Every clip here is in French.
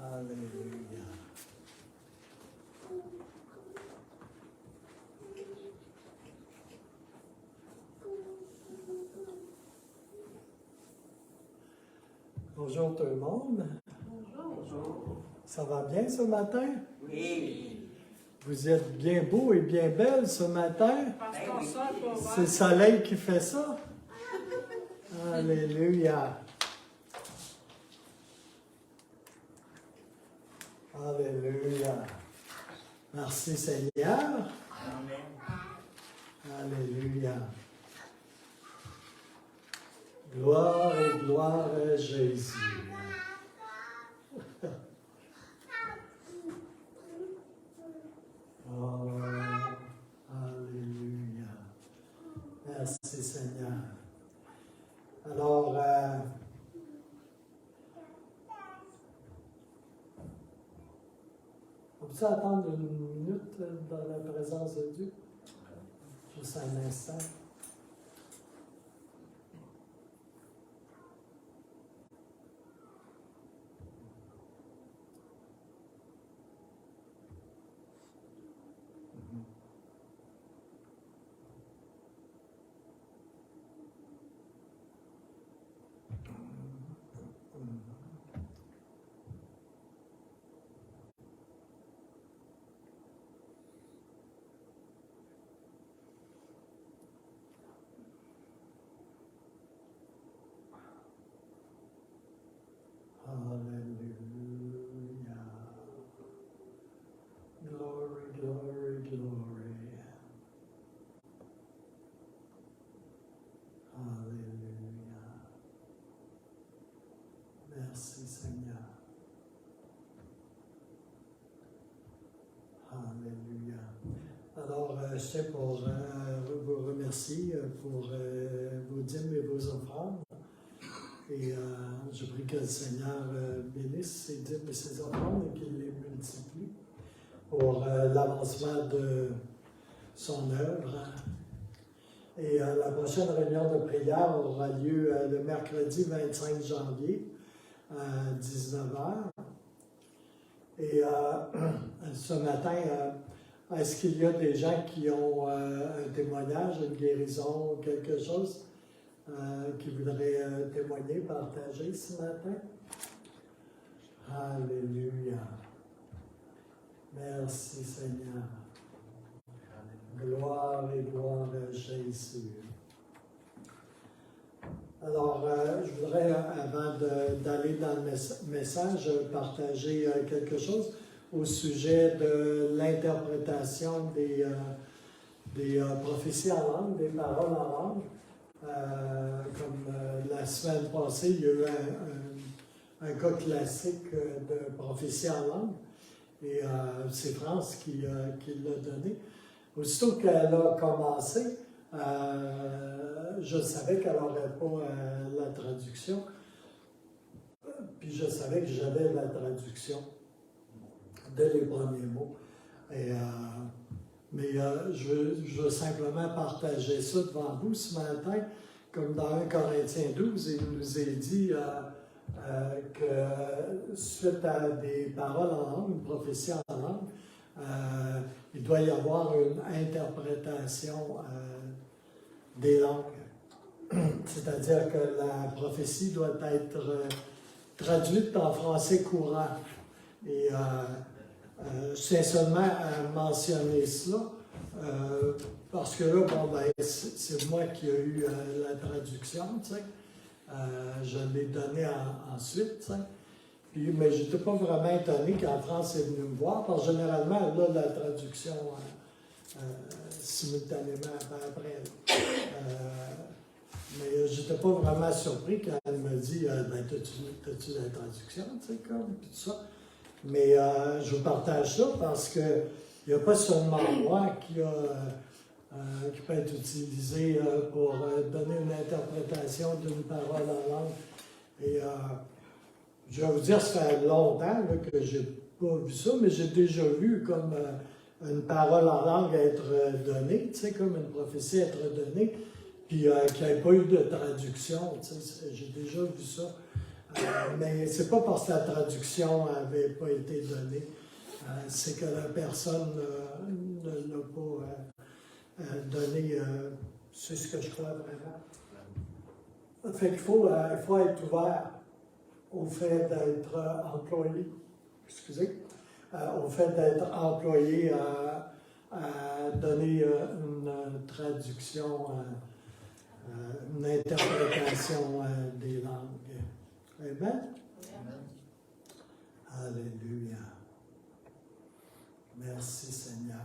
Alléluia. Bonjour tout le monde. Bonjour. Ça va bien ce matin? Oui. Vous êtes bien beau et bien belle ce matin? Parce qu'on sort pour voir. C'est le soleil qui fait ça? Alléluia. Alléluia. Merci Seigneur. Amen. Alléluia. Gloire et gloire à Jésus. Oh, alléluia. Merci Seigneur. Alors, on peut attendre une minute dans la présence de Dieu? Juste un instant. Hallelujah. Glory, glory, glory. Alléluia. Merci Seigneur. Alléluia. Alors, je tiens pour vous remercier pour vos dîmes et vos offrandes. Et je prie que le Seigneur bénisse ses dîmes et ses offrandes et qu'il les multiplie pour l'avancement de son œuvre. Et la prochaine réunion de prière aura lieu le mercredi 25 janvier à 19h. Et ce matin, est-ce qu'il y a des gens qui ont un témoignage, une guérison, quelque chose qui voudraient témoigner, partager ce matin? Alléluia. Merci Seigneur. Gloire et gloire à Jésus. Alors, je voudrais, avant d'aller dans le message, partager quelque chose au sujet de l'interprétation des prophéties en langue, des paroles en langue. Comme la semaine passée, il y a eu un cas classique de prophétie en langue. Et c'est France qui l'a donné. Aussitôt qu'elle a commencé, je savais qu'elle n'aurait pas la traduction. Puis je savais que j'avais la traduction dès les premiers mots. Et, mais je veux simplement partager ça devant vous ce matin. Comme dans 1 Corinthiens 12, il nous est dit que suite à des paroles en langue, une prophétie en langue, il doit y avoir une interprétation des langues. C'est-à-dire que la prophétie doit être traduite en français courant. Et je tiens seulement à mentionner cela, parce que là, bon, ben, c'est moi qui ai eu la traduction, tu sais. Je l'ai donnée ensuite, tu sais. Puis, mais je n'étais pas vraiment étonné quand France est venue me voir, parce que généralement, elle a la traduction simultanément après. Mais je n'étais pas vraiment surpris quand elle me dit ben, t'as-tu la traduction, tu sais, comme, puis tout ça. Mais je vous partage ça parce que il n'y a pas seulement moi qui peut être utilisé pour donner une interprétation d'une parole en langue. Et je vais vous dire, ça fait longtemps là, que je n'ai pas vu ça, mais j'ai déjà vu comme une parole en langue être donnée, tu sais, comme une prophétie être donnée, puis qu'il n'y avait pas eu de traduction, tu sais, j'ai déjà vu ça. Mais c'est pas parce que la traduction n'avait pas été donnée, c'est que la personne ne l'a pas donné. C'est ce que je crois vraiment. Fait qu'il faut être ouvert au fait d'être employé. Excusez. Au fait d'être employé à donner une traduction, une interprétation des langues. Amen? Alléluia. Merci Seigneur.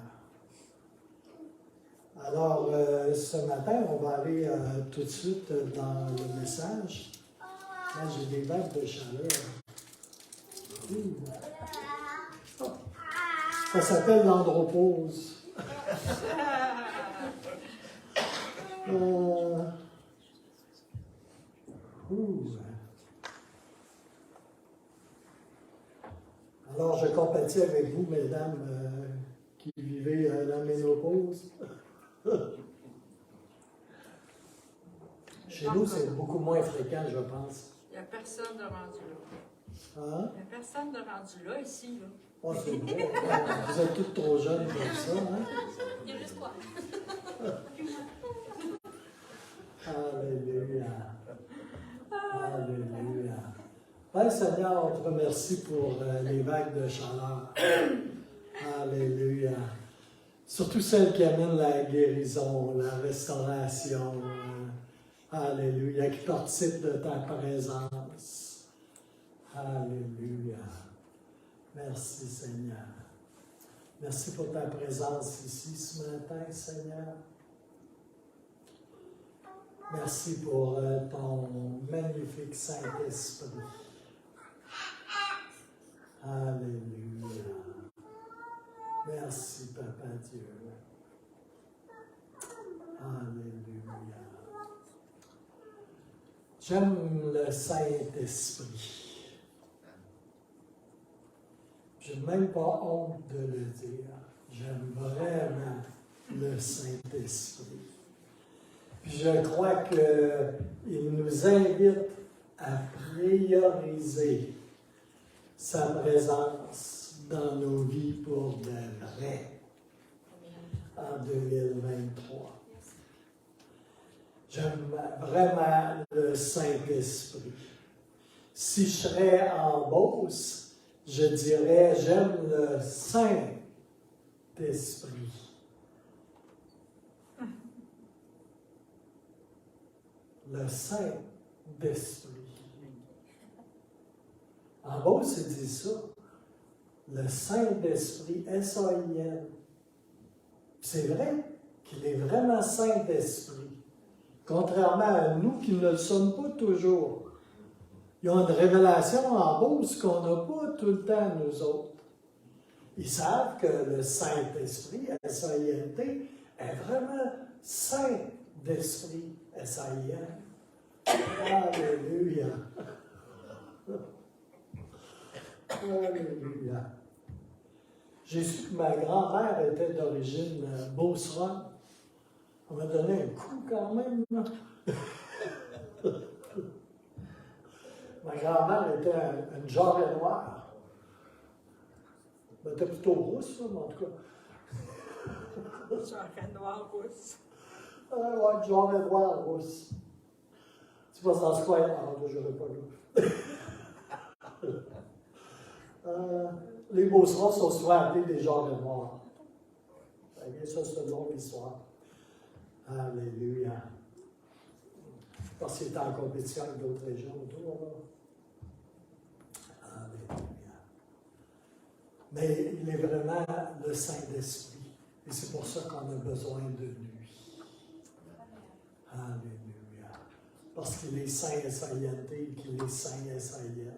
Alors, ce matin, on va aller tout de suite dans le message. Là, j'ai des vagues de chaleur. Oh. Ça s'appelle l'andropause. Alors, je compatis avec vous, mesdames, qui vivez la ménopause. Chez nous, c'est beaucoup moins fréquent, je pense. Il n'y a personne de rendu là. Hein? Il n'y a personne de rendu là, ici. Là. Oh, c'est bon. Vous êtes toutes trop jeunes pour ça, hein? Il y a juste quoi? Alléluia. Alléluia. Père Seigneur, on te remercie pour les vagues de chaleur. Alléluia. Surtout celles qui amènent la guérison, la restauration. Alléluia. Qui participent de ta présence. Alléluia. Merci Seigneur. Merci pour ta présence ici ce matin, Seigneur. Merci pour ton magnifique Saint-Esprit. Alléluia. Merci, Papa Dieu. Alléluia. J'aime le Saint-Esprit. Je n'ai même pas honte de le dire. J'aime vraiment le Saint-Esprit. Puis je crois qu'il nous invite à prioriser sa présence dans nos vies pour de vrai en 2023. J'aime vraiment le Saint-Esprit. Si je serais en Beauce, je dirais j'aime le Saint-Esprit. Le Saint-Esprit. En Beauce, c'est dit ça. Le Saint-Esprit, S-A-I-N. C'est vrai qu'il est vraiment Saint-Esprit. Contrairement à nous qui ne le sommes pas toujours. Il y a une révélation en Beauce qu'on n'a pas tout le temps, nous autres. Ils savent que le Saint-Esprit, S-A-I-N-T, est vraiment Saint-Esprit, S-A-I-N. Alléluia. Alléluia. J'ai su que ma grand-mère était d'origine beauceronne. On m'a donné un coup quand même. Ma grand-mère était une jarret noire. Elle était plutôt rousse, mais en tout cas. Jarret noir rousse. Ouais, jarret noire rousse. Tu passes dans ce coin, je n'aurais pas là. Les beaucerons sont souvent appelés des jarrets noirs. Ça, c'est une longue histoire. Alléluia. Parce qu'il était en compétition avec d'autres régions autour. Alléluia. Mais il est vraiment le Saint-Esprit. Et c'est pour ça qu'on a besoin de lui. Alléluia. Parce qu'il est Saint S-A-I-N-T et qu'il est Saint S-A-I-N.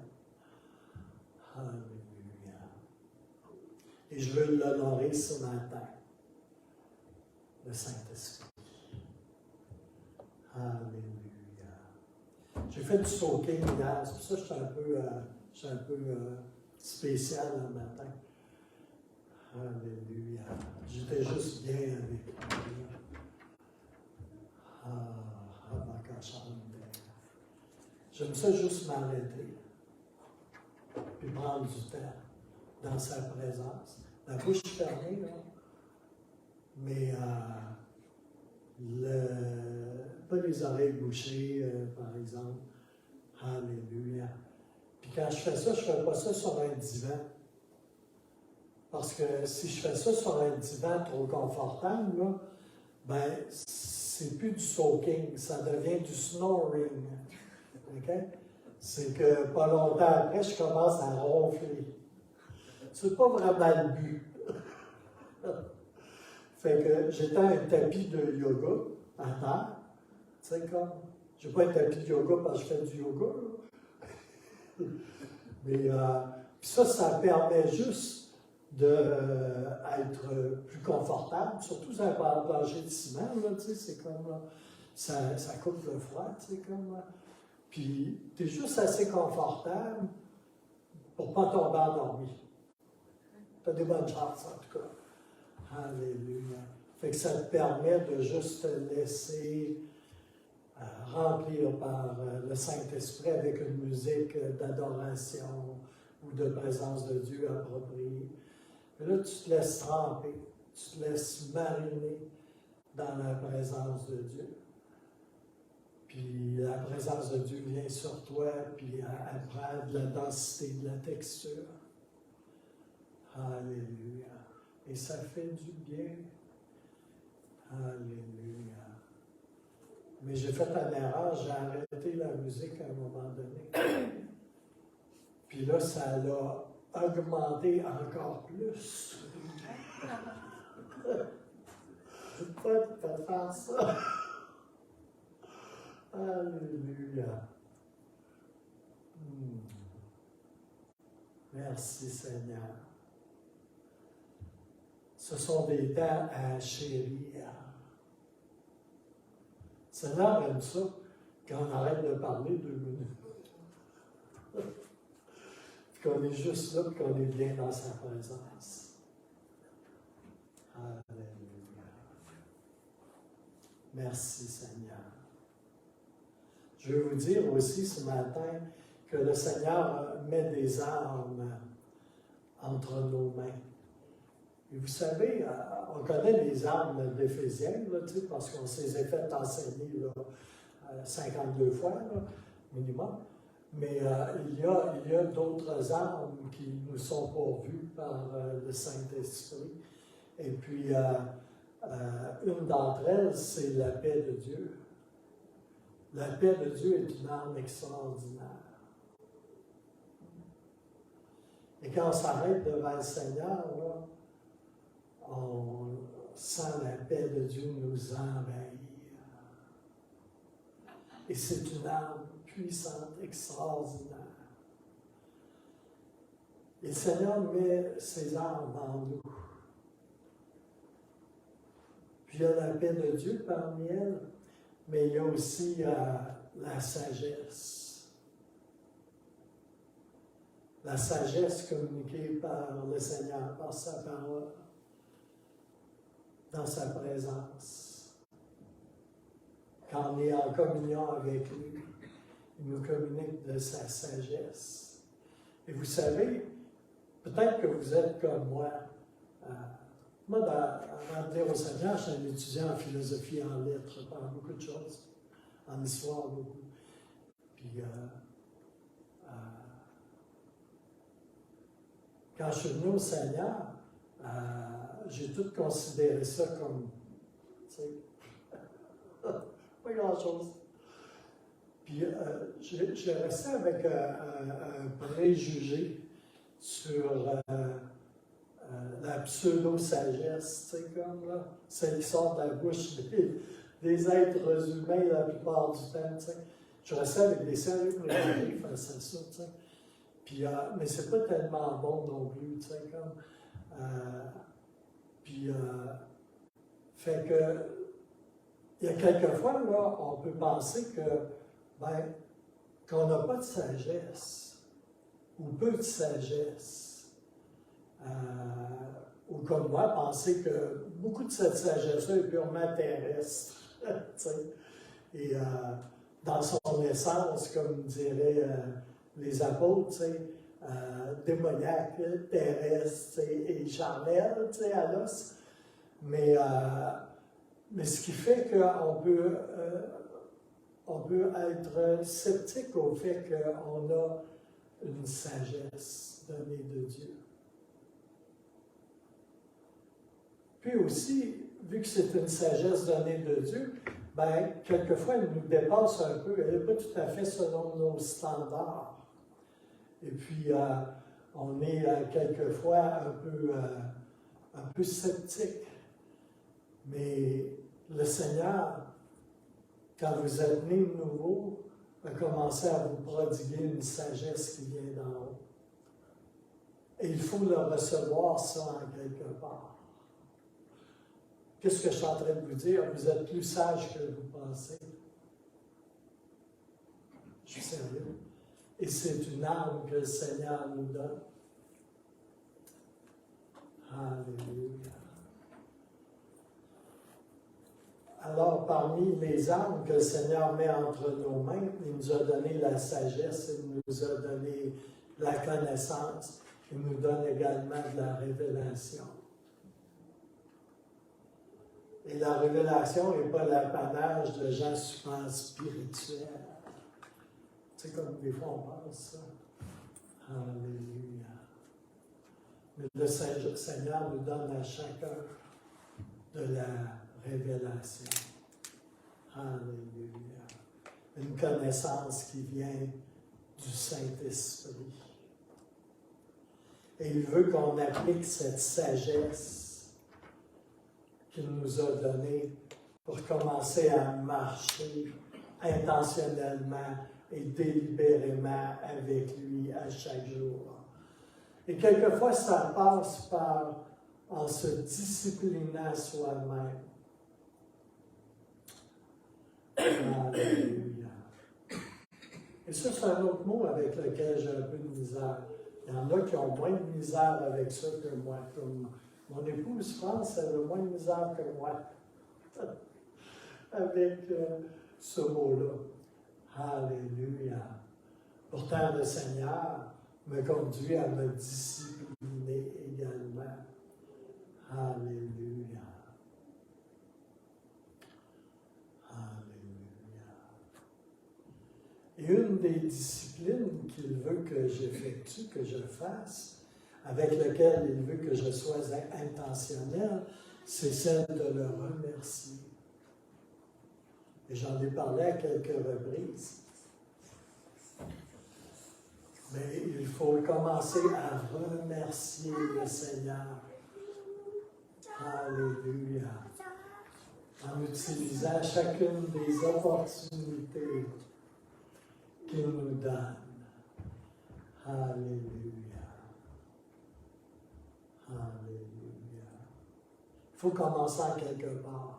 Alléluia. Et je veux l'honorer ce matin. Le Saint-Esprit. Alléluia. J'ai fait du soaking hier, c'est pour ça que je suis un peu spécial le matin. Alléluia. J'étais juste bien avec lui. J'aime ça juste m'arrêter. puis prendre du temps dans sa présence. La bouche fermée, là, mais pas les oreilles bouchées, par exemple. Alléluia. Puis quand je fais ça, je ne fais pas ça sur un divan. Parce que si je fais ça sur un divan trop confortable, là, ben, c'est plus du soaking, ça devient du snoring. OK? C'est que pas longtemps après, je commence à ronfler. C'est pas vraiment le but. Fait que j'étais un tapis de yoga à terre. Tu sais, comme, j'ai pas un tapis de yoga parce que je fais du yoga, là. Mais puis ça permet juste d'être plus confortable, surtout sur un plancher de ciment, là, tu sais, c'est comme, là, ça coupe le froid, tu sais, comme, là. Puis, tu es juste assez confortable pour ne pas tomber endormi. Tu as des bonnes chances, en tout cas. Alléluia. Fait que ça te permet de juste te laisser remplir par le Saint-Esprit avec une musique d'adoration ou de présence de Dieu appropriée. Et là, tu te laisses tremper, tu te laisses mariner dans la présence de Dieu. Puis la présence de Dieu vient sur toi, puis elle prend de la densité, de la texture. Alléluia. Et ça fait du bien. Alléluia. Mais j'ai fait une erreur, j'ai arrêté la musique à un moment donné. Puis là, ça l'a augmenté encore plus. Je ne peux pas faire ça. Alléluia. Merci Seigneur. Ce sont des temps à chérir. Seigneur aime ça quand on arrête de parler 2 minutes. Puis qu'on est juste là, puis qu'on est bien dans sa présence. Alléluia. Merci Seigneur. Je veux vous dire aussi ce matin que le Seigneur met des armes entre nos mains. Et vous savez, on connaît les armes d'Éphésiens, parce qu'on s'est fait enseigner là, 52 fois là, minimum. Mais il y a d'autres armes qui nous sont pourvues par le Saint-Esprit. Et puis, une d'entre elles, c'est la paix de Dieu. La paix de Dieu est une arme extraordinaire. Et quand on s'arrête devant le Seigneur, là, on sent la paix de Dieu nous envahir. Et c'est une arme puissante, extraordinaire. Et le Seigneur met ses armes en nous. Puis il y a la paix de Dieu parmi elles, mais il y a aussi la sagesse. La sagesse communiquée par le Seigneur, par sa parole, dans sa présence. Quand on est en communion avec lui, il nous communique de sa sagesse. Et vous savez, peut-être que vous êtes comme moi. Moi, avant de dire au Seigneur, je suis un étudiant en philosophie, en lettres, par beaucoup de choses, en histoire beaucoup. Puis, quand je suis venu au Seigneur, j'ai tout considéré ça comme, tu sais, pas grand-chose. Puis, je restais avec un préjugé sur la pseudo-sagesse, tu sais, comme là, celle qui sort de la bouche des êtres humains la plupart du temps, tu sais. Je restais avec des sérieux préjugés face à ça, tu sais. Puis, mais c'est pas tellement bon non plus, tu sais, comme. Puis, fait que, il y a quelquefois, là, on peut penser que, ben, qu'on n'a pas de sagesse, ou peu de sagesse, ou comme moi, penser que beaucoup de cette sagesse-là est purement terrestre, tu sais, et dans son essence, comme diraient les apôtres, tu sais, démoniaque, Thérèse et Charmel, à l'os. Mais ce qui fait on peut être sceptique au fait qu'on a une sagesse donnée de Dieu. Puis aussi, vu que c'est une sagesse donnée de Dieu, bien, quelquefois, elle nous dépasse un peu. Elle n'est pas tout à fait selon nos standards. Et puis, on est quelquefois un peu sceptique. Mais le Seigneur, quand vous êtes né de nouveau, a commencé à vous prodiguer une sagesse qui vient d'en haut. Et il faut le recevoir, ça, en quelque part. Qu'est-ce que je suis en train de vous dire? Vous êtes plus sage que vous pensez. Je suis sérieux. Et c'est une arme que le Seigneur nous donne. Alléluia. Alors, parmi les armes que le Seigneur met entre nos mains, il nous a donné la sagesse, il nous a donné la connaissance, il nous donne également de la révélation. Et la révélation n'est pas l'apanage de gens super spirituels. C'est comme des fois on pense ça. Alléluia. Mais le Seigneur nous donne à chacun de la révélation. Alléluia. Une connaissance qui vient du Saint-Esprit. Et il veut qu'on applique cette sagesse qu'il nous a donnée pour commencer à marcher intentionnellement et délibérément avec lui à chaque jour. Et quelquefois, ça passe en se disciplinant soi-même. Alléluia. Et ça, c'est un autre mot avec lequel j'ai un peu de misère. Il y en a qui ont moins de misère avec ça que moi. Comme mon épouse France, elle a moins de misère que moi avec ce mot-là. Alléluia. Pourtant, le Seigneur me conduit à me discipliner également. Alléluia. Alléluia. Et une des disciplines qu'il veut que j'effectue, que je fasse, avec laquelle il veut que je sois intentionnel, c'est celle de le remercier. Et j'en ai parlé à quelques reprises. Mais il faut commencer à remercier le Seigneur. Alléluia. En utilisant chacune des opportunités qu'il nous donne. Alléluia. Alléluia. Il faut commencer en quelque part.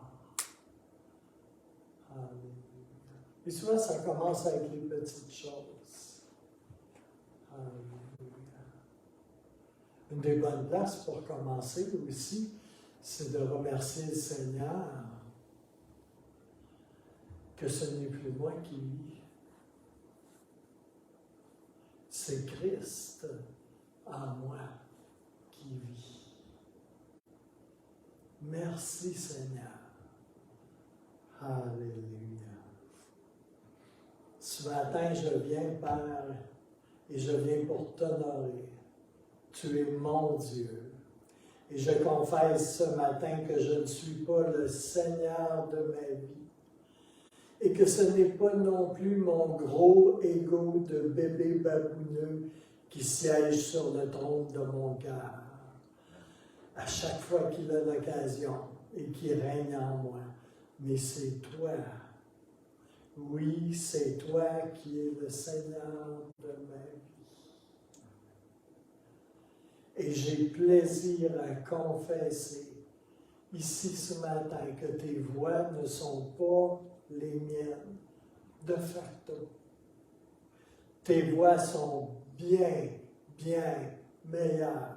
Alléluia. Et souvent, ça commence avec les petites choses. Alléluia. Une des bonnes places pour commencer aussi, c'est de remercier le Seigneur que ce n'est plus moi qui vis. C'est Christ en moi qui vit. Merci Seigneur. Alléluia. Ce matin, je viens, Père, et je viens pour t'honorer. Tu es mon Dieu. Et je confesse ce matin que je ne suis pas le Seigneur de ma vie. Et que ce n'est pas non plus mon gros ego de bébé babouneux qui siège sur le trône de mon cœur. À chaque fois qu'il a l'occasion et qui règne en moi. Mais c'est toi. Oui, c'est toi qui es le Seigneur de ma vie. Et j'ai plaisir à confesser ici ce matin que tes voies ne sont pas les miennes, de facto. Tes voies sont bien, bien meilleures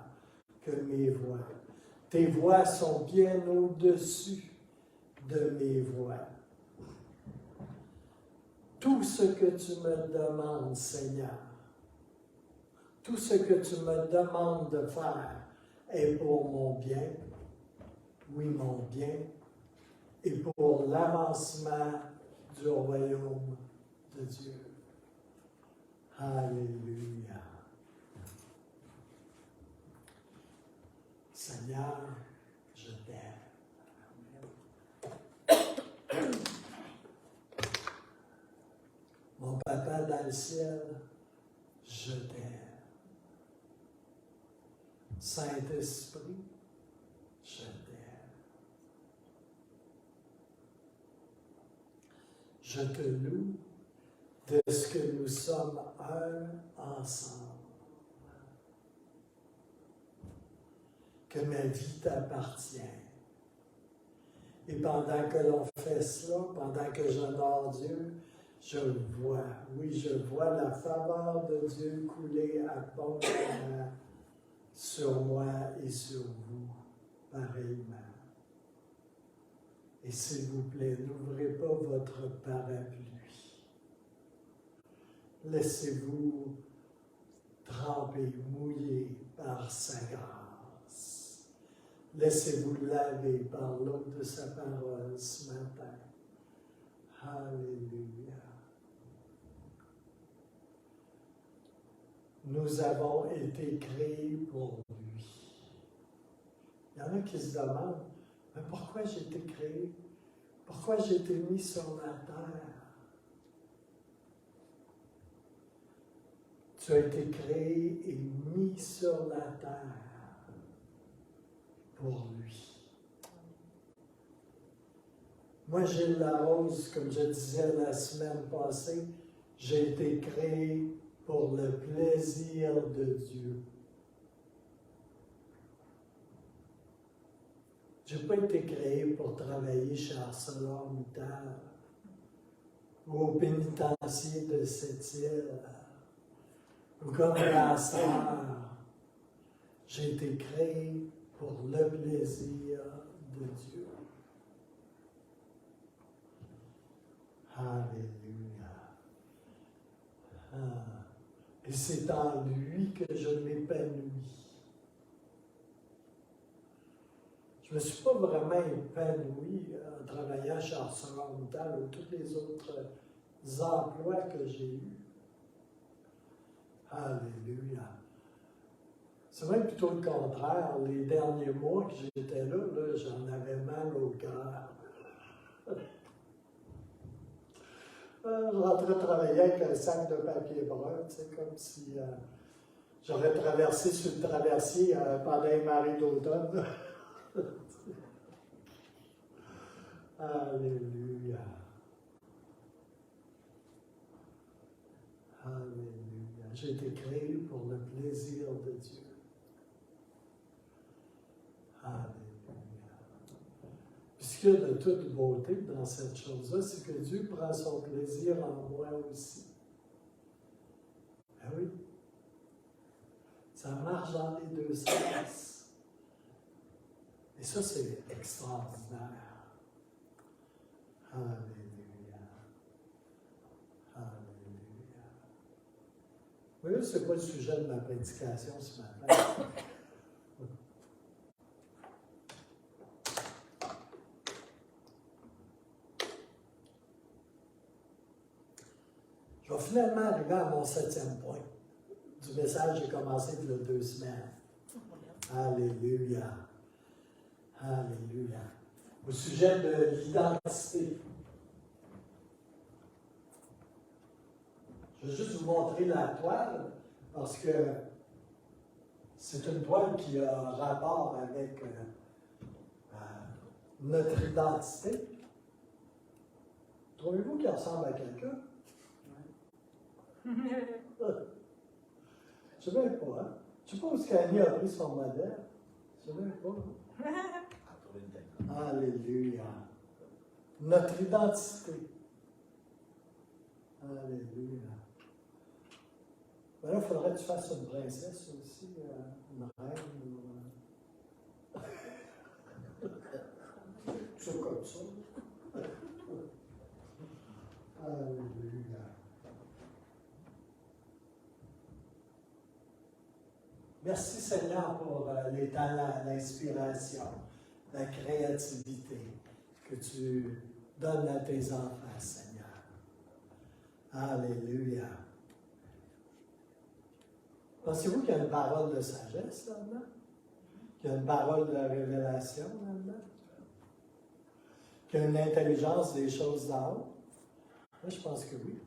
que mes voies. Tes voies sont bien au-dessus de mes voies. Tout ce que tu me demandes, Seigneur, tout ce que tu me demandes de faire est pour mon bien, oui, mon bien, et pour l'avancement du royaume de Dieu. Alléluia. Seigneur, je t'aime. Mon Papa dans le ciel, je t'aime. Saint-Esprit, je t'aime. Je te loue de ce que nous sommes un ensemble. Que ma vie t'appartient. Et pendant que l'on fait cela, pendant que j'honore Dieu, je vois, oui, je vois la faveur de Dieu couler abondamment sur moi et sur vous, pareillement. Et s'il vous plaît, n'ouvrez pas votre parapluie. Laissez-vous tremper, mouiller par sa grâce. Laissez-vous laver par l'eau de sa parole ce matin. Alléluia. Nous avons été créés pour lui. Il y en a qui se demandent, mais pourquoi j'ai été créé? Pourquoi j'ai été mis sur la terre? Tu as été créé et mis sur la terre pour lui. Moi, Gilles Larose, comme je disais la semaine passée, j'ai été créé pour le plaisir de Dieu. Je n'ai pas été créé pour travailler chez ArcelorMittal ou au pénitencier de Sept-Îles ou comme pasteur. J'ai été créé pour le plaisir de Dieu. Alléluia. Et c'est en lui que je m'épanouis. Je ne me suis pas vraiment épanoui en travaillant chez ArcelorMittal ou tous les autres emplois que j'ai eus. Alléluia. C'est même plutôt le contraire. Les derniers mois que j'étais là, j'en avais mal au cœur. Je rentrais travailler avec un sac de papier brun, tu sais, comme si j'aurais traversé sur le traversier pendant les marées d'automne. Alléluia. Alléluia. J'ai été créé pour le plaisir de Dieu. Alléluia. Puis ce qu'il y a de toute beauté dans cette chose-là, c'est que Dieu prend son plaisir en moi aussi. Ben oui. Ça marche dans les deux sens. Et ça, c'est extraordinaire. Alléluia. Alléluia. Oui, ce n'est pas le sujet de ma prédication ce matin. Je vais finalement arriver à mon 7e point du message que j'ai commencé il y a 2 semaines. Alléluia. Alléluia. Au sujet de l'identité. Je vais juste vous montrer la toile parce que c'est une toile qui a rapport avec notre identité. Trouvez-vous qu'elle ressemble à quelqu'un? Je ne sais même pas, hein? Je ne sais pas où Scani a pris son modèle. Je ne sais même pas. Alléluia. Notre identité. Alléluia. Ben là, il faudrait que tu fasses une princesse aussi, une reine. C'est comme ça. Alléluia. Merci Seigneur pour les talents, l'inspiration, la créativité que tu donnes à tes enfants, Seigneur. Alléluia. Pensez-vous qu'il y a une parole de sagesse là-dedans? Qu'il y a une parole de révélation là-dedans? Qu'il y a une intelligence des choses d'en haut? Moi, je pense que oui.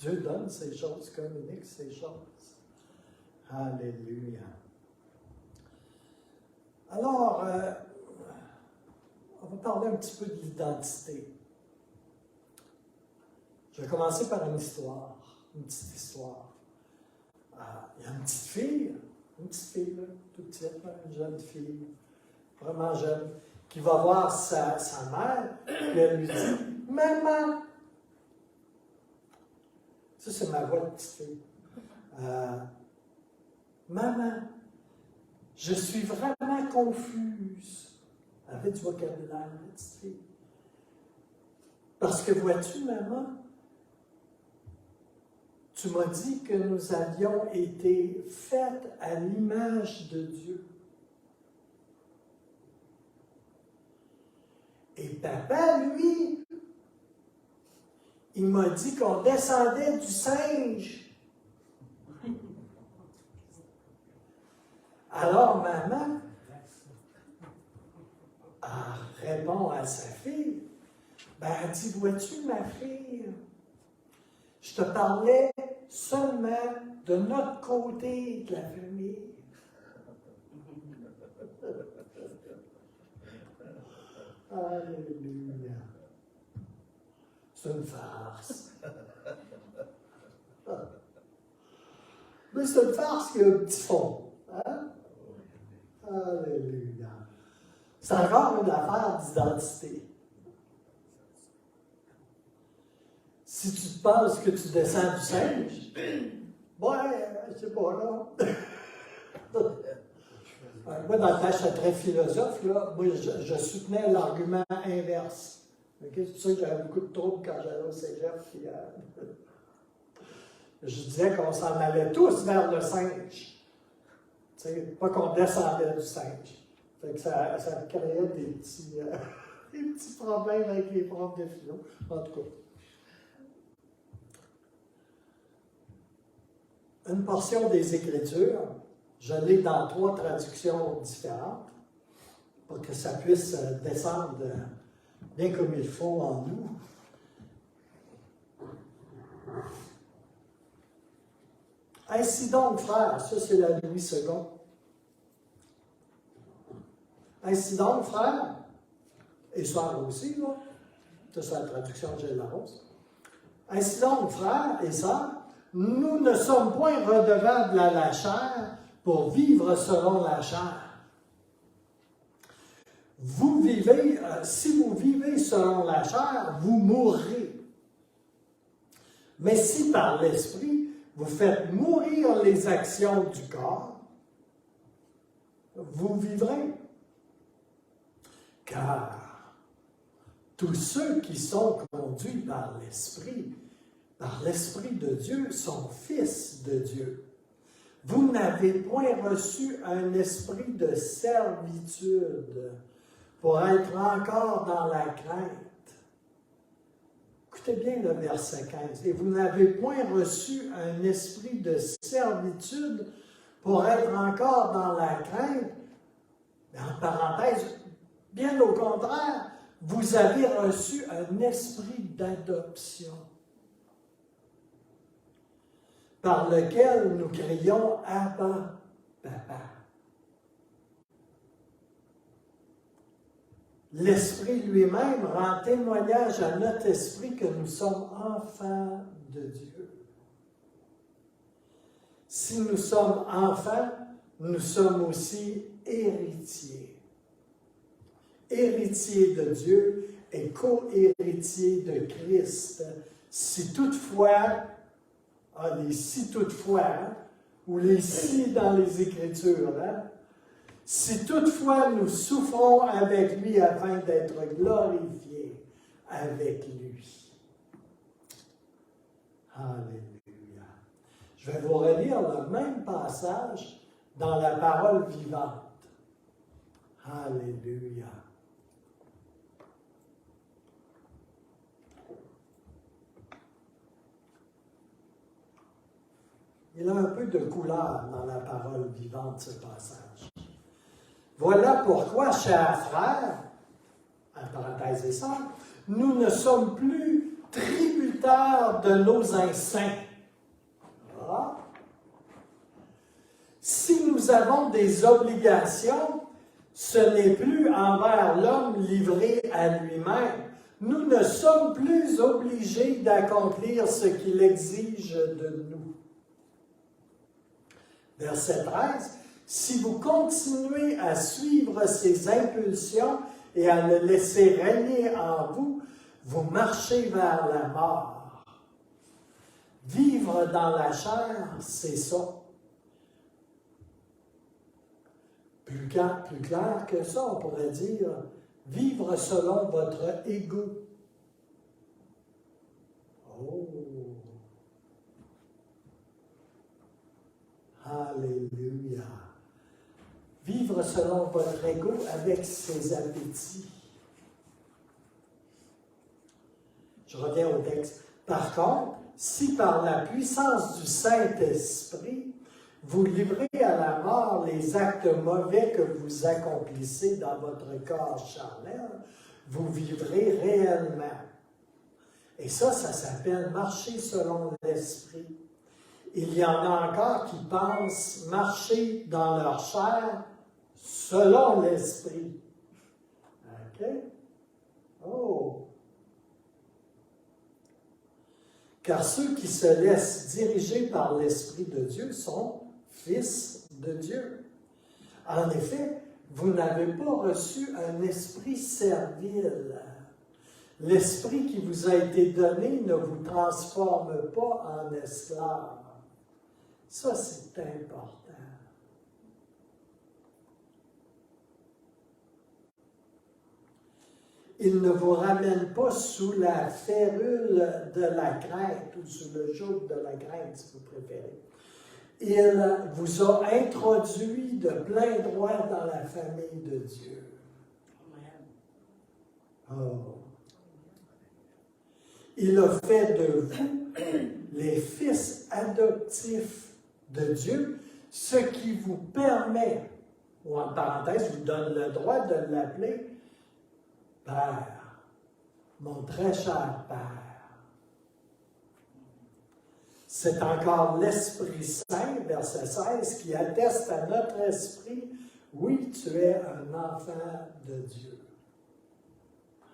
Dieu donne ces choses, communique ces choses. Alléluia. Alors, on va parler un petit peu de l'identité. Je vais commencer par une petite histoire. Il y a une petite fille, là, toute petite, une jeune fille, vraiment jeune, qui va voir sa mère, et elle lui dit « Maman! » Ça, c'est ma voix de petite fille. Maman, je suis vraiment confuse. Elle avait du vocabulaire, la petite fille. Parce que vois-tu, maman, tu m'as dit que nous avions été faites à l'image de Dieu. Et papa, lui, il m'a dit qu'on descendait du singe. Alors, maman répond à sa fille, elle dit, vois-tu, ma fille, je te parlais seulement de notre côté de la famille. Alléluia. C'est une farce. Mais c'est une farce qui a un petit fond. Hein? Alléluia. C'est encore une affaire d'identité. Si tu te penses que tu descends du singe, je sais pas, là. Moi, dans le temps, j'étais très philosophe, là. Moi, je soutenais l'argument inverse. Okay? C'est pour ça que j'avais beaucoup de troubles quand j'allais au cégep. Puis, je disais qu'on s'en allait tous vers le singe. T'sais, pas qu'on descendait du singe. Fait que ça créait des petits problèmes avec les profs de philo. En tout cas. Une portion des Écritures, je l'ai dans 3 traductions différentes pour que ça puisse descendre bien comme il faut en nous. Ainsi donc, frères, ça c'est la Louis II. Ainsi donc, frères, et sœurs aussi, là, ça c'est la traduction de Gilles Larose. Ainsi donc, frères et sœurs, nous ne sommes point redevables à la chair pour vivre selon la chair. Vous vivez, si vous vivez selon la chair, vous mourrez. Mais si par l'esprit, vous faites mourir les actions du corps, vous vivrez. Car tous ceux qui sont conduits par l'esprit de Dieu, sont fils de Dieu. Vous n'avez point reçu un esprit de servitude pour être encore dans la crainte. Écoutez bien le verset 15. Et vous n'avez point reçu un esprit de servitude pour être encore dans la crainte. Mais en parenthèse, bien au contraire, vous avez reçu un esprit d'adoption par lequel nous crions « Abba, Papa ». L'Esprit lui-même rend témoignage à notre esprit que nous sommes enfants de Dieu. Si nous sommes enfants, nous sommes aussi héritiers. Héritiers de Dieu et co-héritiers de Christ. Si toutefois, les si toutefois, ou les si dans les Écritures, si toutefois nous souffrons avec lui afin d'être glorifiés avec lui. Alléluia. Je Je vais vous relire le même passage dans la parole vivante. Alléluia. Il a un peu de couleur dans la parole vivante, ce passage. Voilà pourquoi, chers frères, en parenthèse et sœurs, nous ne sommes plus tributaires de nos instincts. Ah. Si nous avons des obligations, ce n'est plus envers l'homme livré à lui-même. Nous ne sommes plus obligés d'accomplir ce qu'il exige de nous. Verset 13. Si vous continuez à suivre ses impulsions et à le laisser régner en vous, vous marchez vers la mort. Vivre dans la chair, c'est ça. Plus clair que ça, on pourrait dire, vivre selon votre ego. Oh! Alléluia! Vivre selon votre ego avec ses appétits. Je reviens au texte. Par contre, si par la puissance du Saint-Esprit, vous livrez à la mort les actes mauvais que vous accomplissez dans votre corps charnel, vous vivrez réellement. Et ça s'appelle marcher selon l'Esprit. Il y en a encore qui pensent marcher dans leur chair selon l'Esprit. OK? Oh! Car ceux qui se laissent diriger par l'Esprit de Dieu sont fils de Dieu. En effet, vous n'avez pas reçu un esprit servile. L'esprit qui vous a été donné ne vous transforme pas en esclave. Ça, c'est important. Il ne vous ramène pas sous la férule de la crainte ou sous le joug de la crainte, si vous préférez. Il vous a introduit de plein droit dans la famille de Dieu. Oh. Il a fait de vous les fils adoptifs de Dieu, ce qui vous permet, ou en parenthèse, vous donne le droit de l'appeler Père, mon très cher Père. C'est encore l'Esprit Saint, verset 16, qui atteste à notre esprit, oui, tu es un enfant de Dieu.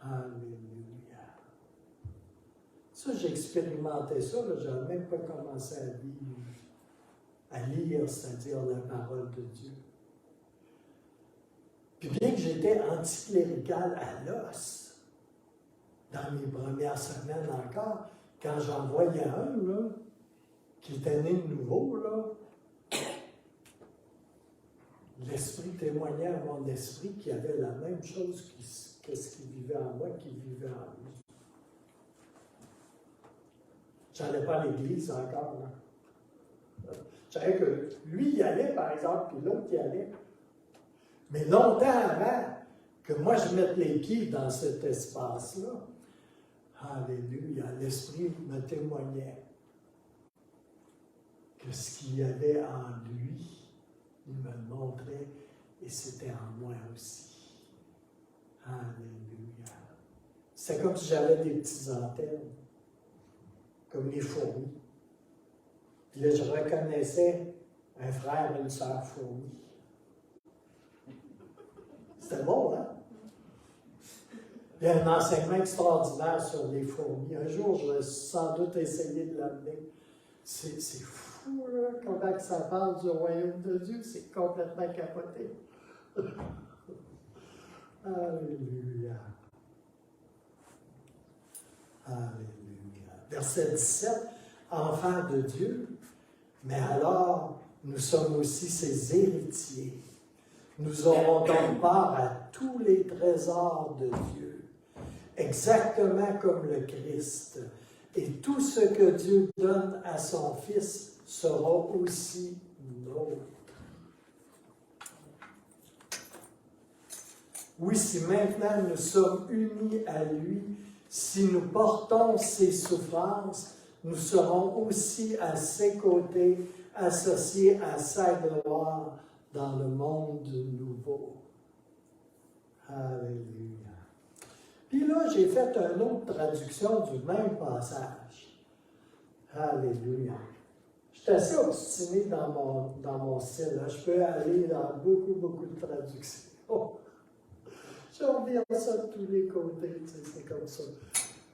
Alléluia. Ça, j'ai expérimenté ça, je n'avais même pas commencé à lire, c'est-à-dire la parole de Dieu. Puis bien que j'étais anticlérical à l'os, dans mes premières semaines encore, quand j'en voyais un, là, qui était né de nouveau, là, l'Esprit témoignait à mon esprit qu'il y avait la même chose que ce qui vivait en moi, qui vivait en lui. Je n'allais pas à l'église encore. Là. Je savais que lui y allait, par exemple, puis l'autre y allait. Mais longtemps avant que moi je mette les pieds dans cet espace-là, alléluia, l'Esprit me témoignait que ce qu'il y avait en lui, il me le montrait et c'était en moi aussi. Alléluia. C'est comme si j'avais des petites antennes, comme les fourmis. Puis là, je reconnaissais un frère et une sœur fourmi. C'était bon, hein? Il y a un enseignement extraordinaire sur les fourmis. Un jour, je vais sans doute essayer de l'amener. C'est fou, là, comment ça parle du royaume de Dieu. C'est complètement capoté. Alléluia. Alléluia. Verset 17. Enfants de Dieu, mais alors nous sommes aussi ses héritiers. Nous aurons donc part à tous les trésors de Dieu, exactement comme le Christ. Et tout ce que Dieu donne à son Fils sera aussi nôtre. Oui, si maintenant nous sommes unis à lui, si nous portons ses souffrances, nous serons aussi à ses côtés, associés à sa gloire dans le monde nouveau. Alléluia. Puis là, j'ai fait une autre traduction du même passage. Alléluia. Je suis assez obstiné dans mon style. Là. Je peux aller dans beaucoup de traductions. Je reviens ça de tous les côtés, tu sais, c'est comme ça.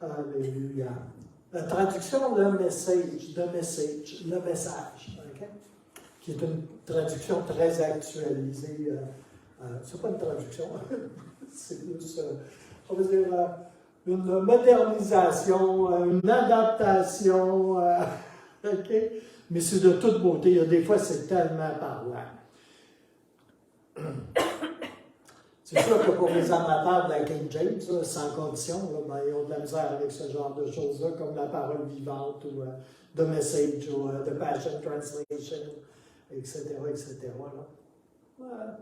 Alléluia. La traduction, le message, okay? Qui est une traduction très actualisée. C'est pas une traduction, c'est plus, on va dire, une modernisation, une adaptation, OK? Mais c'est de toute beauté. Il y a des fois, c'est tellement parlant. C'est sûr que pour les amateurs de la King James, là, sans condition, là, ben, ils ont de la misère avec ce genre de choses-là, comme la parole vivante ou The Message ou The Passion Translation, etc., etc. Là. Voilà.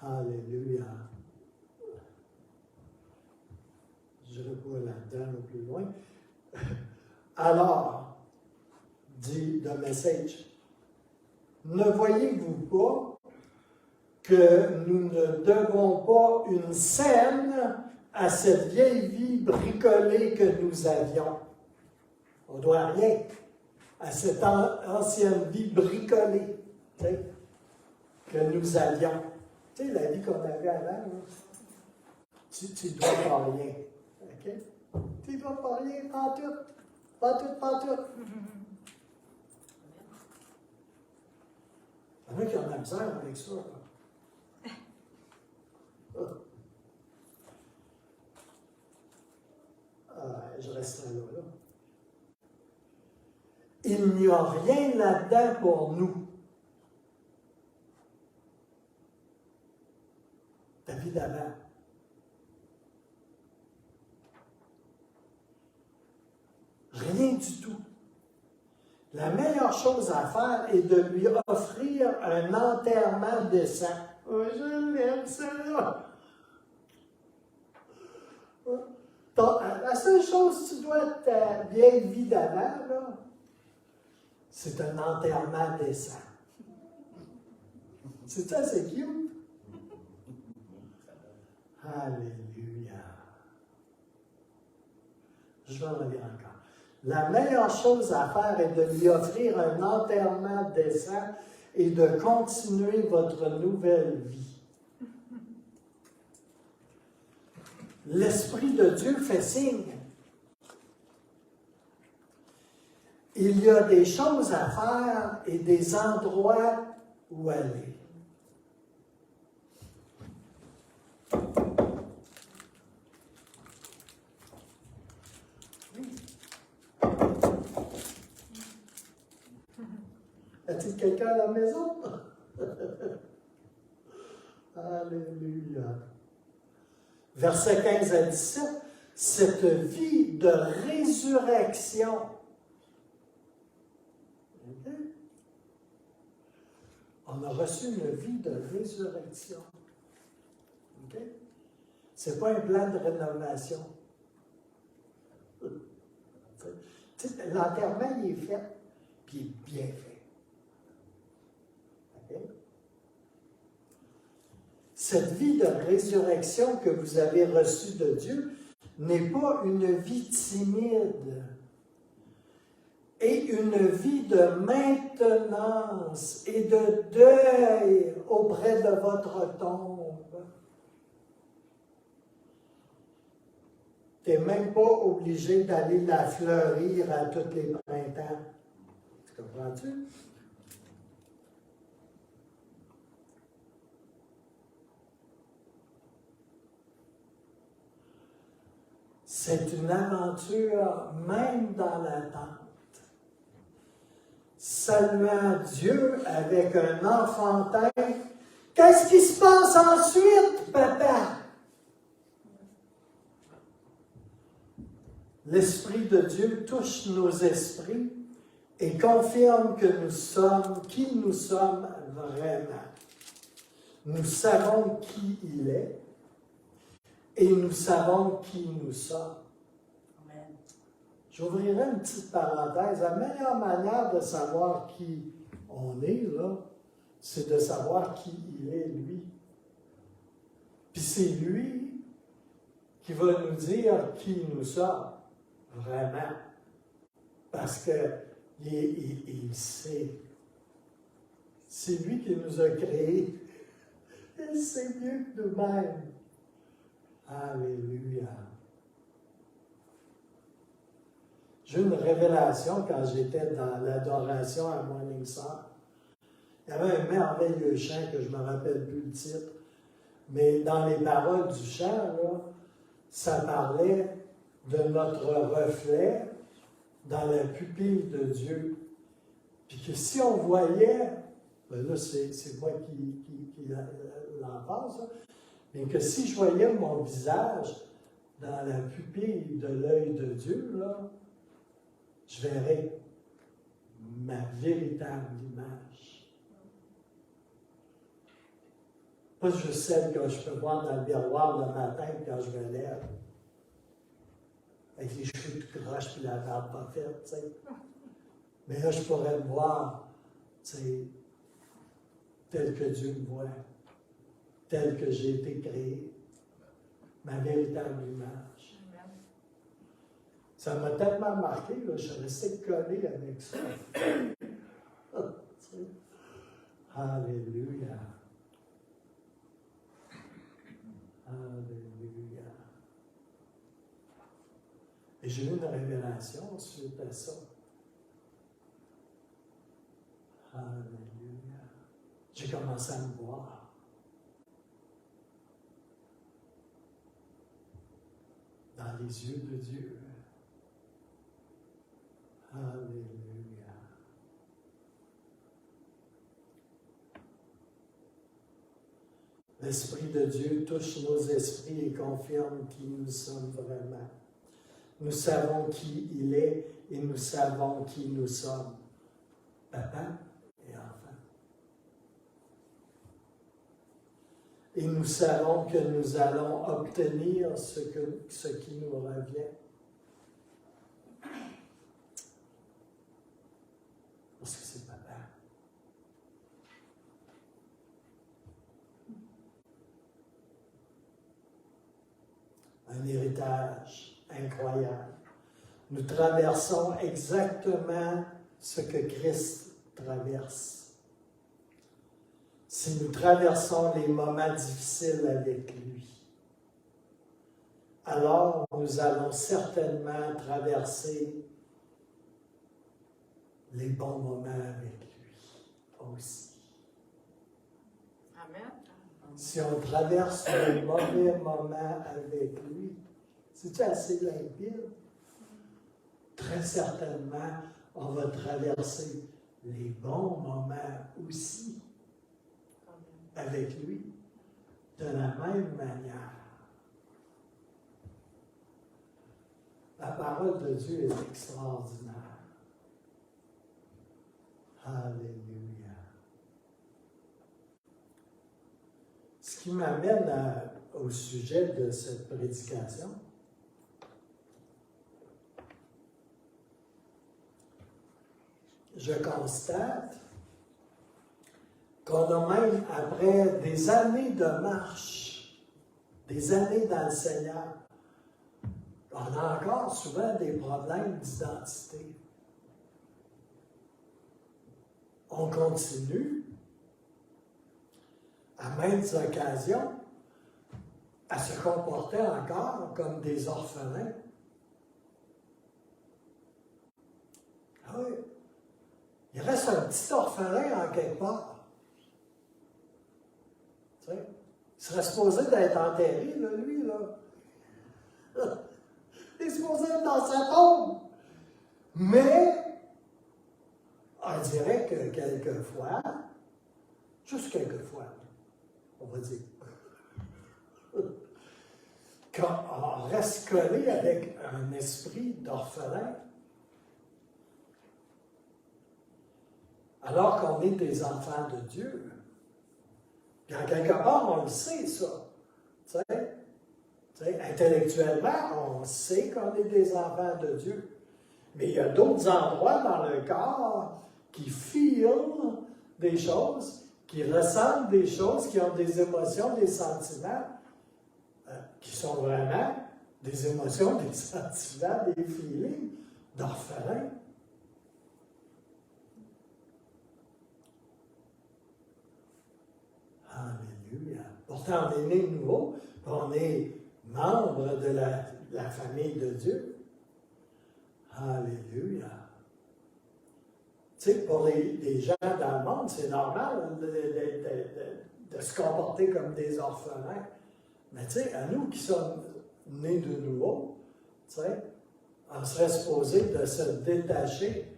Alléluia. Je ne vais pas là-dedans le plus loin. Alors, dit The Message, ne voyez-vous pas que nous ne devons pas une scène à cette vieille vie bricolée que nous avions? On ne doit rien à cette ancienne vie bricolée, tu sais, que nous avions. Tu sais, la vie qu'on avait avant, là, tu ne dois pas rien. OK? Tu ne dois pas rien, pas tout. Pas tout, pas tout. Il y en a qui ont de la misère avec ça. Je reste là. Il n'y a rien là-dedans pour nous. Ta vie d'avant. Rien du tout. La meilleure chose à faire est de lui offrir un enterrement décent. Oh, je l'aime, ça. La seule chose que tu dois ta vieille vie d'avant, là, c'est un enterrement décent. C'est ça, c'est cute. Alléluia. Je vais en lire encore. La meilleure chose à faire est de lui offrir un enterrement décent et de continuer votre nouvelle vie. L'Esprit de Dieu fait signe. Il y a des choses à faire et des endroits où aller. A-t-il quelqu'un à la maison? Alléluia. Versets 15 à 17, cette vie de résurrection. Okay? On a reçu une vie de résurrection. Okay? Ce n'est pas un plan de rénovation. L'enterrement, il est fait, puis il est bien fait. Okay? Cette vie de résurrection que vous avez reçue de Dieu n'est pas une vie timide et une vie de maintenance et de deuil auprès de votre tombe. Tu n'es même pas obligé d'aller la fleurir à tous les printemps. Tu comprends-tu? C'est une aventure même dans l'attente. Saluant Dieu avec un enfantin. Qu'est-ce qui se passe ensuite, papa? L'Esprit de Dieu touche nos esprits et confirme que nous sommes, qui nous sommes vraiment. Nous savons qui il est et nous savons qui nous sommes. Amen. J'ouvrirai une petite parenthèse. La meilleure manière de savoir qui on est, là, c'est de savoir qui il est, lui. Puis c'est lui qui va nous dire qui nous sommes, vraiment. Parce qu'il sait. C'est lui qui nous a créés. Il sait mieux que nous-mêmes. Alléluia. J'ai eu une révélation quand j'étais dans l'adoration à Morning Star. Il y avait un merveilleux chant que je ne me rappelle plus le titre, mais dans les paroles du chant, là, ça parlait de notre reflet dans la pupille de Dieu. Puis que si on voyait, ben là c'est moi qui l'en pense, là, mais que si je voyais mon visage dans la pupille de l'œil de Dieu, là, je verrais ma véritable image. Pas juste celle que je peux voir dans le miroir le matin quand je me lève. Avec les cheveux tout croches et la barbe pas faite, tu sais. Mais là, je pourrais me voir, tu sais, tel que Dieu me voit, tel que j'ai été créé, ma véritable image. Amen. Ça m'a tellement marqué, là, je suis resté collé avec ça. Alléluia. Alléluia. Et j'ai eu une révélation suite à ça. Alléluia. J'ai commencé à me voir. Dans les yeux de Dieu. Alléluia. L'Esprit de Dieu touche nos esprits et confirme qui nous sommes vraiment. Nous savons qui il est et nous savons qui nous sommes. Papa et enfant. Et nous savons que nous allons obtenir ce qui nous revient. Parce que c'est papa. Un héritage incroyable. Nous traversons exactement ce que Christ traverse. Si nous traversons les moments difficiles avec lui, alors nous allons certainement traverser les bons moments avec lui aussi. Amen. Si on traverse les mauvais moments avec lui, c'est-tu assez limpide? Très certainement, on va traverser les bons moments aussi avec lui, de la même manière. La parole de Dieu est extraordinaire. Alléluia. Ce qui m'amène au sujet de cette prédication, je constate qu'on a même, après des années de marche, des années dans le Seigneur, on a encore souvent des problèmes d'identité. On continue, à maintes occasions, à se comporter encore comme des orphelins. Ah oui, il reste un petit orphelin en quelque part. Tu sais, il serait supposé d'être enterré, là, lui, là. Il est supposé être dans sa tombe. Mais, on dirait que quelquefois, juste quelquefois, on va dire, qu'on reste collé avec un esprit d'orphelin, alors qu'on est des enfants de Dieu. Puis en quelque part, on le sait, ça. Tu sais, intellectuellement, on sait qu'on est des enfants de Dieu. Mais il y a d'autres endroits dans le corps qui filent des choses, qui ressentent des choses, qui ont des émotions, des sentiments, qui sont vraiment des émotions, des sentiments, des feelings d'orphelins. Alléluia. Pourtant, on est né nouveau, on est membre de la famille de Dieu. Alléluia. Tu sais, pour les gens dans le monde, c'est normal de se comporter comme des orphelins. Mais tu sais, à nous qui sommes nés de nouveau, tu sais, on serait supposé de se détacher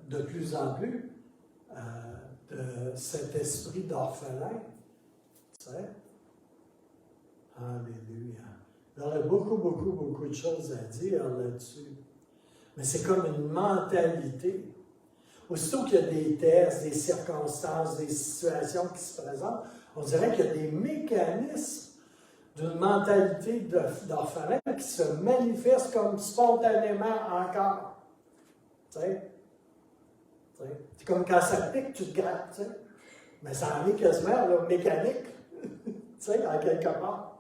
de plus en plus de cet esprit d'orphelin. Tu sais? Alléluia. Il y aurait beaucoup de choses à dire là-dessus. Mais c'est comme une mentalité. Aussitôt qu'il y a des tests, des circonstances, des situations qui se présentent, on dirait qu'il y a des mécanismes d'une mentalité d'orphelin qui se manifestent comme spontanément encore. Tu sais? C'est comme quand ça pique, tu te grattes, tu sais. Mais ça en est quasiment là, mécanique, tu sais, en quelque part.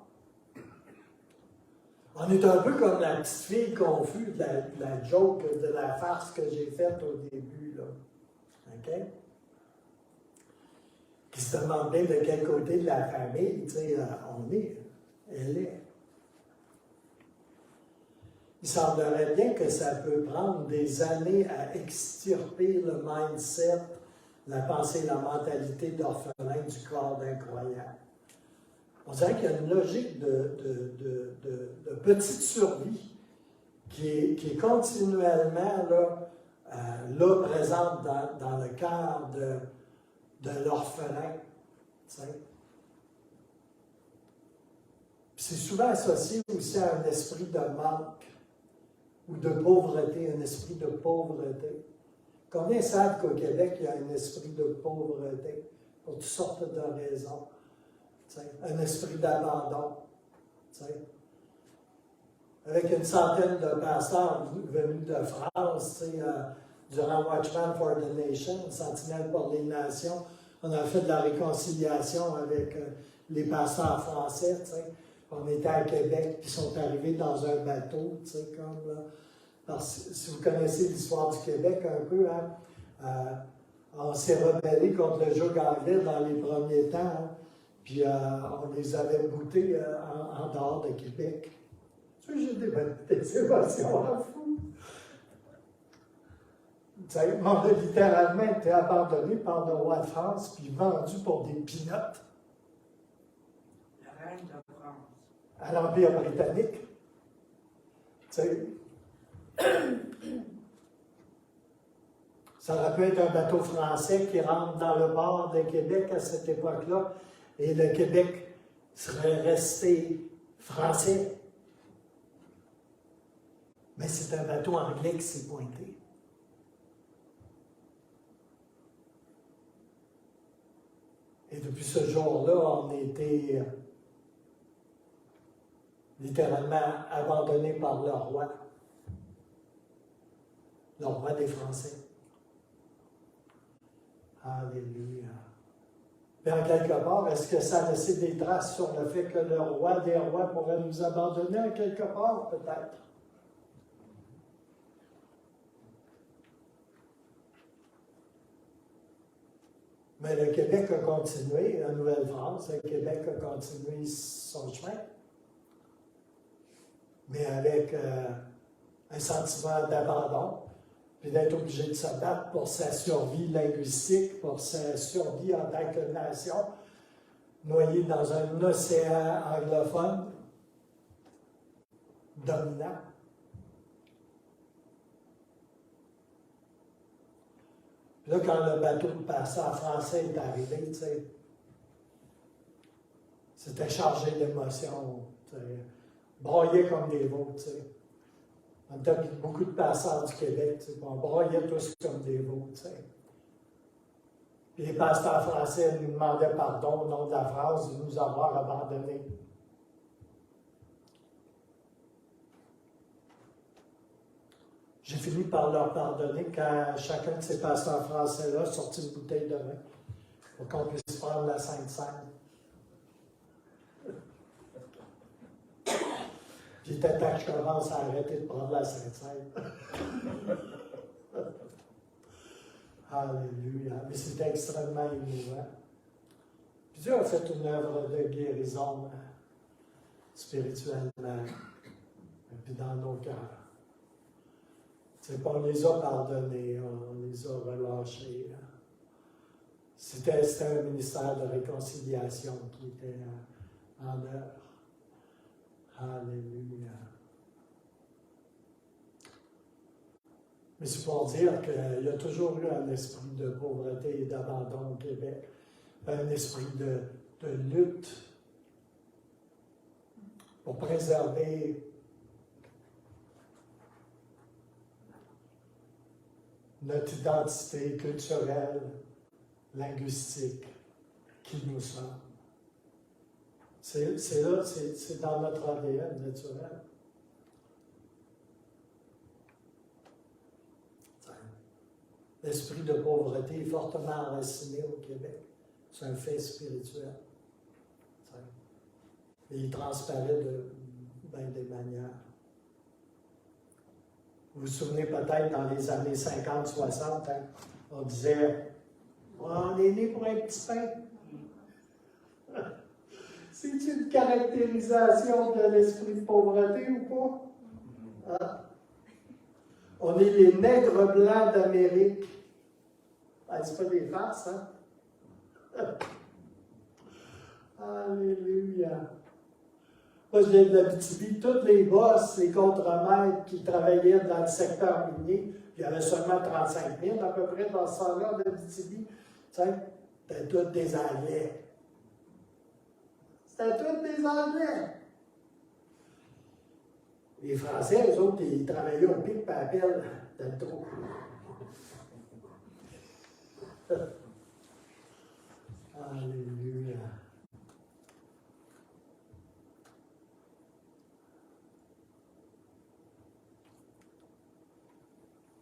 On est un peu comme la petite fille confuse de la joke, de la farce que j'ai faite au début, là. OK? Qui se demande bien de quel côté de la famille, tu sais, on est. Elle est. Il semblerait bien que ça peut prendre des années à extirper le mindset, la pensée, la mentalité d'orphelin du corps d'un croyant. On dirait qu'il y a une logique de petite survie qui est continuellement là présente dans le cœur de l'orphelin. Tu sais. C'est souvent associé aussi à un esprit de manque ou de pauvreté, un esprit de pauvreté. Combien savent qu'au Québec, il y a un esprit de pauvreté pour toutes sortes de raisons? T'sais, un esprit d'abandon. Avec une centaine de pasteurs venus de France, durant Watchman for the Nation, Sentinelle pour les Nations, on a fait de la réconciliation avec les pasteurs français. T'sais. On était à Québec, puis ils sont arrivés dans un bateau, comme là. Parce que si vous connaissez l'histoire du Québec un peu, hein, on s'est rebellé contre le joug anglais dans les premiers temps, hein, puis on les avait boutés en dehors de Québec. Tu sais, j'ai des émotions en fou. On a littéralement été abandonné par le roi de France, puis vendu pour des pinottes. La reine de France. À l'Empire britannique. Tu sais. Ça aurait pu être un bateau français qui rentre dans le port de Québec à cette époque-là, et le Québec serait resté français. Mais c'est un bateau anglais qui s'est pointé. Et depuis ce jour-là, on a été littéralement abandonné par le roi des Français. Alléluia. Mais en quelque part, est-ce que ça a laissé des traces sur le fait que le roi des rois pourrait nous abandonner en quelque part, peut-être? Mais le Québec a continué, la Nouvelle-France, le Québec a continué son chemin, mais avec un sentiment d'abandon, puis d'être obligé de se battre pour sa survie linguistique, pour sa survie en tant que nation, noyé dans un océan anglophone dominant. Puis là, quand le bateau de passeur français est arrivé, c'était chargé d'émotions. braillaient comme des veaux, tu sais. On était beaucoup de pasteurs du Québec, tu sais, on braillait tous comme des veaux, tu sais. Puis les pasteurs français nous demandaient pardon au nom de la France de nous avoir abandonnés. J'ai fini par leur pardonner quand chacun de ces pasteurs français-là sortit une bouteille de vin pour qu'on puisse prendre la Sainte Seine. Puis il était temps que je commence à arrêter de prendre la Sainte Seine. Alléluia. Mais c'était extrêmement émouvant. Puis Dieu a fait une œuvre de guérison spirituellement, et puis dans nos cœurs. On les a pardonnés, on les a relâchés. C'était un ministère de réconciliation qui était en œuvre. Alléluia. Mais c'est pour dire qu'il y a toujours eu un esprit de pauvreté et d'abandon au Québec, un esprit de lutte pour préserver notre identité culturelle, linguistique, qui nous sommes. C'est là, c'est dans notre ADN naturel. L'esprit de pauvreté est fortement enraciné au Québec. C'est un fait spirituel. Et il transparaît de bien des manières. Vous vous souvenez peut-être dans les années 50-60, hein, on disait « On est né pour un petit pain ». C'est une caractérisation de l'esprit de pauvreté ou pas? Hein? On est les nègres blancs d'Amérique. Ah, c'est pas des farces, hein? Alléluia. Moi, je viens de l'Abitibi. Tous les boss, les contremaîtres qui travaillaient dans le secteur minier, il y avait seulement 35 000 à peu près dans ce temps-là d'Abitibi. C'était tous des Anglais. C'était tous des Anglais. Les Français, eux autres, ils travaillaient au pic par appel dans le trou. Alléluia.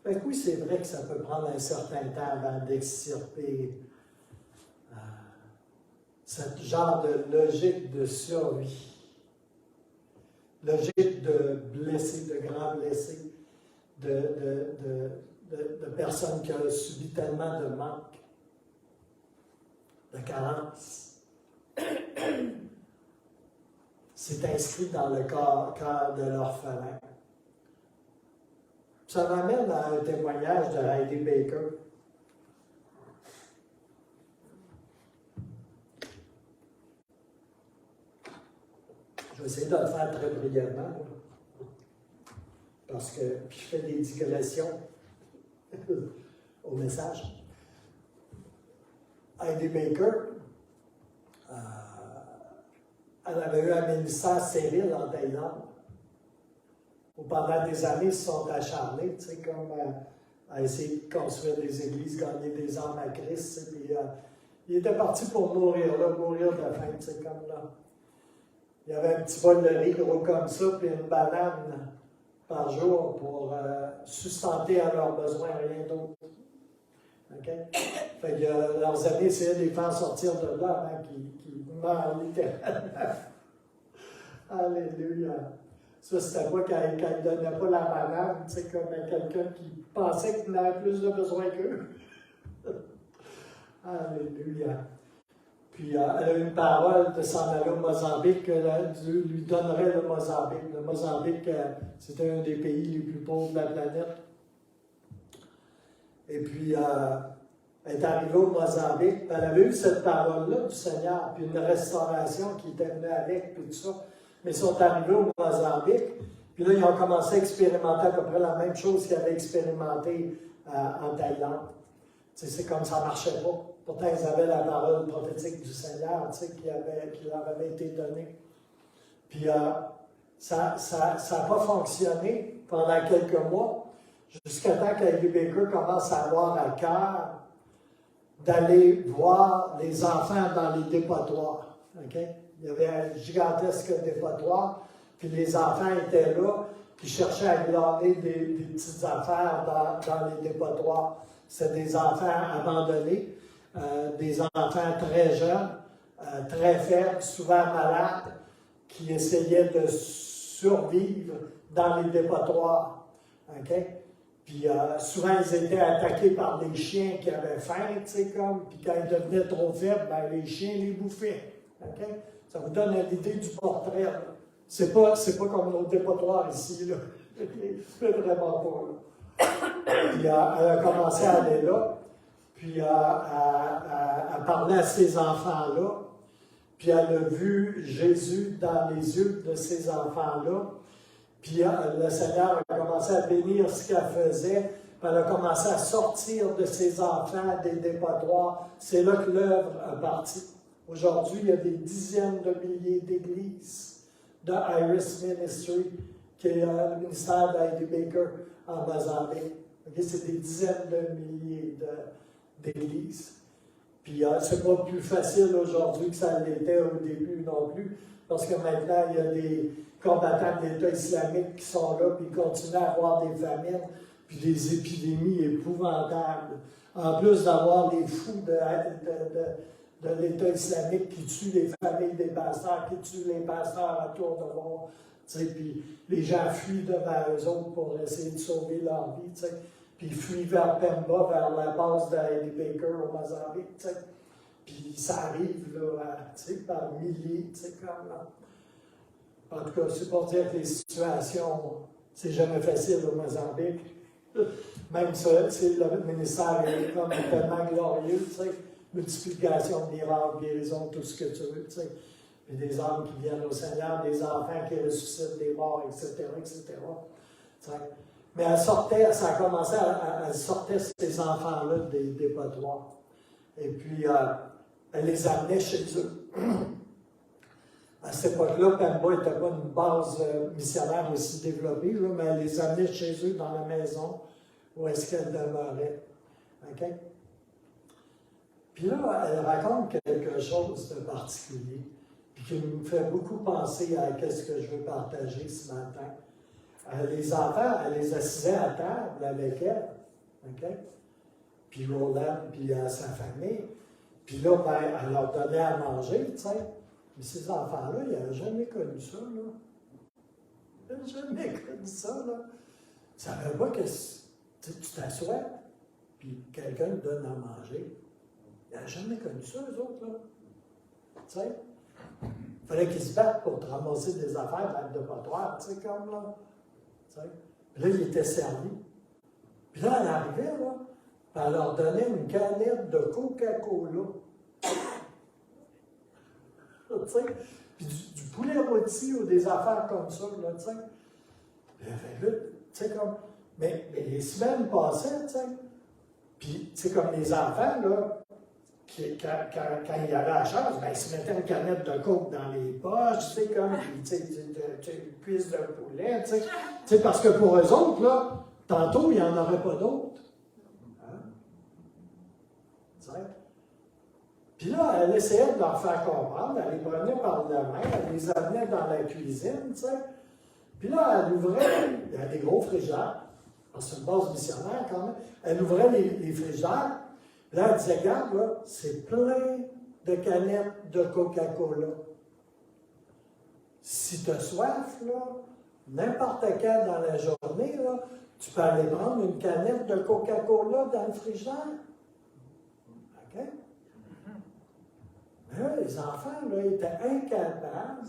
Fait que oui, c'est vrai que ça peut prendre un certain temps avant d'extirper ce genre de logique de survie. Logique de blessés, de grands blessés, de personnes qui ont subi tellement de manque, de carence. C'est inscrit dans le cœur de l'orphelin. Ça m'amène à un témoignage de Heidi Baker. Je vais essayer de le faire très brièvement, parce que je fais des digressions au message. Heidi Baker, elle avait eu un ministère civil en Thaïlande, où pendant des années, ils se sont acharnés, tu sais, comme à essayer de construire des églises, gagner des âmes à Christ, puis il était parti pour mourir, là, mourir de faim, tu sais, comme là. Il y avait un petit bol de riz gros comme ça, puis une banane par jour pour sustenter à leurs besoins, rien d'autre. OK? Fait que leurs amis essayaient de les faire sortir de là avant qu'ils meurent littéralement. Alléluia. Ça, c'était pas quand ils ne donnaient pas la banane, tu sais, comme quelqu'un qui pensait qu'il avait plus de besoin qu'eux. Alléluia. Puis elle a eu une parole de s'en aller au Mozambique, que Dieu lui donnerait le Mozambique. Le Mozambique, c'était un des pays les plus pauvres de la planète. Et puis, elle est arrivée au Mozambique, elle avait eu cette parole-là du Seigneur, puis une restauration qui était venue avec, puis tout ça. Mais ils sont arrivés au Mozambique, puis là, ils ont commencé à expérimenter à peu près la même chose qu'ils avaient expérimenté en Thaïlande. Tu sais, c'est comme ça ne marchait pas. Pourtant, ils avaient la parole prophétique du Seigneur, tu sais, qui leur avait été donnée. Puis, Ça n'a pas fonctionné pendant quelques mois, jusqu'à temps qu'Heidi Baker commence à avoir à cœur d'aller voir les enfants dans les dépotoirs. Okay? Il y avait un gigantesque dépotoir, puis les enfants étaient là, puis cherchaient à glaner des petites affaires dans les dépotoirs. C'était des enfants abandonnés, des enfants très jeunes, très faibles, souvent malades, qui essayaient de survivre dans les dépotoirs. Okay? Puis souvent, ils étaient attaqués par des chiens qui avaient faim, tu sais, comme, puis quand ils devenaient trop faibles, ben, les chiens les bouffaient. Okay? Ça vous donne l'idée du portrait. C'est pas comme nos dépotoirs ici, là. C'est vraiment pas, là. Puis elle a commencé à aller là, puis à parler à ces enfants-là, puis elle a vu Jésus dans les yeux de ces enfants-là. Puis le Seigneur a commencé à bénir ce qu'elle faisait, puis elle a commencé à sortir de ses enfants des dépotoirs. C'est là que l'œuvre a parti. Aujourd'hui, il y a des dizaines de milliers d'églises de Iris Ministry, qui est le ministère d'Heidi Baker en Mozambique. Okay? C'est des dizaines de milliers d'églises. Puis c'est pas plus facile aujourd'hui que ça l'était au début non plus, parce que maintenant, il y a des combattants de l'État islamique qui sont là, puis ils continuent à avoir des famines, puis des épidémies épouvantables. En plus d'avoir les fous de l'État islamique qui tuent les familles des pasteurs, qui tuent les pasteurs à tour de bord, puis les gens fuient devant eux autres pour essayer de sauver leur vie, t'sais. Puis ils fuient vers Pemba, vers la base d'Heidi Baker au Mozambique, t'sais. Puis ça arrive là, par milliers, comme là. En tout cas, c'est pour dire que les situations, c'est jamais facile au Mozambique. Même ça, le ministère est comme tellement glorieux, tu sais, multiplication de miracles, guérison, tout ce que tu veux, tu sais. Puis des âmes qui viennent au Seigneur, des enfants qui ressuscitent des morts, etc., etc. Tu sais. Mais elle sortait, ça a commencé, elle sortait ces enfants-là des dépotoirs. Et puis, elle les amenait chez eux. À cette époque-là, Pemba n'était pas une base missionnaire aussi développée, là, mais elle les amenait chez eux dans la maison où est-ce qu'elle demeurait. Okay? Puis là, elle raconte quelque chose de particulier, puis qui me fait beaucoup penser à ce que je veux partager ce matin. Les enfants, elle les assisait à table avec elle, okay? Puis Roland, puis sa famille. Puis là, ben, elle leur donnait à manger, tu sais. Mais ces enfants-là, ils n'avaient jamais connu ça, là. Ils n'avaient jamais connu ça, là. Ils ne savaient pas que tu t'assois, puis quelqu'un te donne à manger. Ils n'avaient jamais connu ça, eux autres, là. Tu sais? Il fallait qu'ils se battent pour te ramasser des affaires dans le dépotoir, tu sais, comme là. Tu sais? Puis là, ils étaient servis. Puis là, elle arrivait, là, puis elle leur donnait une canette de Coca-Cola. Puis du poulet rôti ou des affaires comme ça, là, tu sais. Tu sais, comme. Mais les semaines passaient, tu sais. Puis, tu sais, comme les enfants, là, quand il y avait la chance, ben, ils se mettaient une canette de coke dans les poches, tu sais, comme, puis, tu sais, une cuisse de poulet, tu sais. Tu sais, parce que pour eux autres, là, tantôt, il n'y en aurait pas d'autres. Hein? Tu sais. Puis là, elle essayait de leur faire comprendre, elle les prenait par la main, elle les amenait dans la cuisine, tu sais. Puis là, elle ouvrait, il y a des gros frigidaires, parce que c'est une base missionnaire quand même, elle ouvrait les frigidaires, puis là, elle disait, regarde, là, c'est plein de canettes de Coca-Cola. Si tu as soif, là, n'importe quand dans la journée, là, tu peux aller prendre une canette de Coca-Cola dans le frigidaire. OK? Là, les enfants là, étaient incapables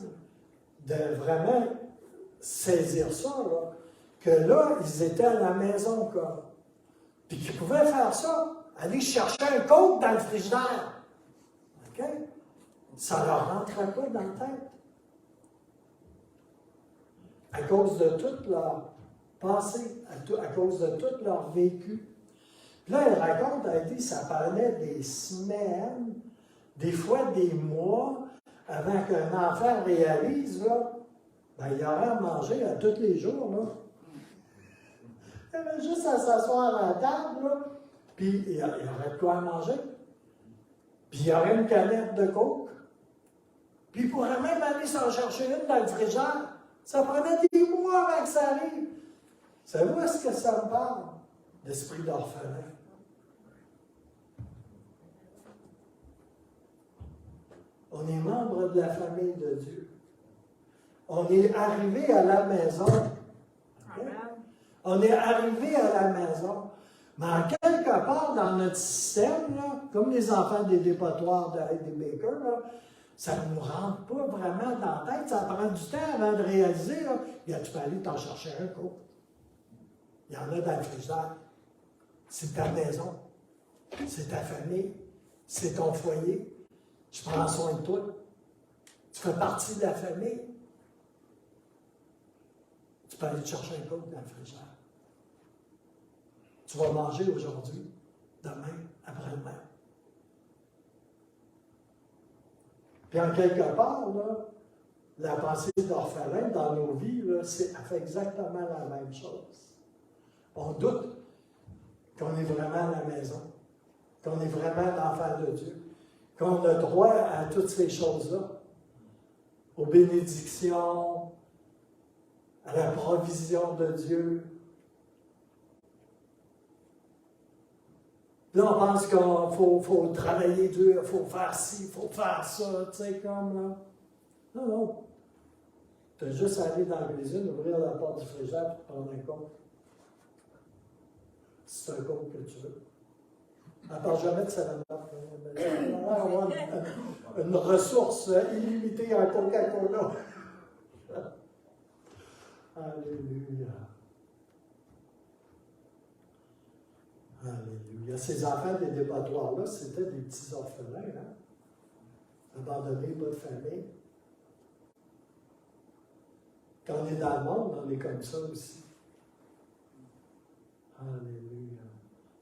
de vraiment saisir ça, là, que là, ils étaient à la maison, quoi. Puis qu'ils pouvaient faire ça, aller chercher un coke dans le frigidaire. OK? Ça leur rentrait pas dans la tête. À cause de toute leur passé, à cause de tout leur vécu. Puis là, elle raconte, elle dit, ça prenait des semaines, des fois des mois, avant qu'un enfant réalise là, Ben, il y aurait à manger à tous les jours, là. Il y avait juste à s'asseoir à la table, là, puis il y aurait de quoi à manger. Puis il y aurait une canette de coke. Puis il pourrait même aller s'en chercher une dans le frigidaire. Ça prenait des mois avant que ça arrive. Savez-vous à ce que ça me parle? L'esprit d'orphelin. On est membre de la famille de Dieu. On est arrivé à la maison. Amen. On est arrivé à la maison. Mais en quelque part, dans notre système, là, comme les enfants des dépotoirs de Heidi Baker, là, ça ne nous rentre pas vraiment dans la tête. Ça prend du temps avant de réaliser. Là, tu peux aller t'en chercher un coup. Il y en a dans le frigidaire. C'est ta maison. C'est ta famille. C'est ton foyer. Je prends soin de toi. Tu fais partie de la famille. Tu peux aller te chercher un coke dans le frigidaire. Tu vas manger aujourd'hui, demain, après-demain. Puis en quelque part, là, la pensée d'orphelin dans nos vies, là, elle fait exactement la même chose. On doute qu'on est vraiment à la maison, qu'on est vraiment l'enfant de Dieu, qu'on a droit à toutes ces choses-là, aux bénédictions, à la provision de Dieu. Là, on pense qu'il faut travailler dur, il faut faire ci, il faut faire ça, tu sais, comme là. Non, non. Tu as juste à aller dans la cuisine, ouvrir la porte du frigidaire et prendre un coke. Si c'est un coke que tu veux. À part jamais de savonnette. On va avoir une ressource illimitée en Coca-Cola. Alléluia. Alléluia. Ces enfants des dépotoirs-là, c'était des petits orphelins, hein? Abandonnés, pas de famille. Quand on est dans le monde, on est comme ça aussi. Alléluia.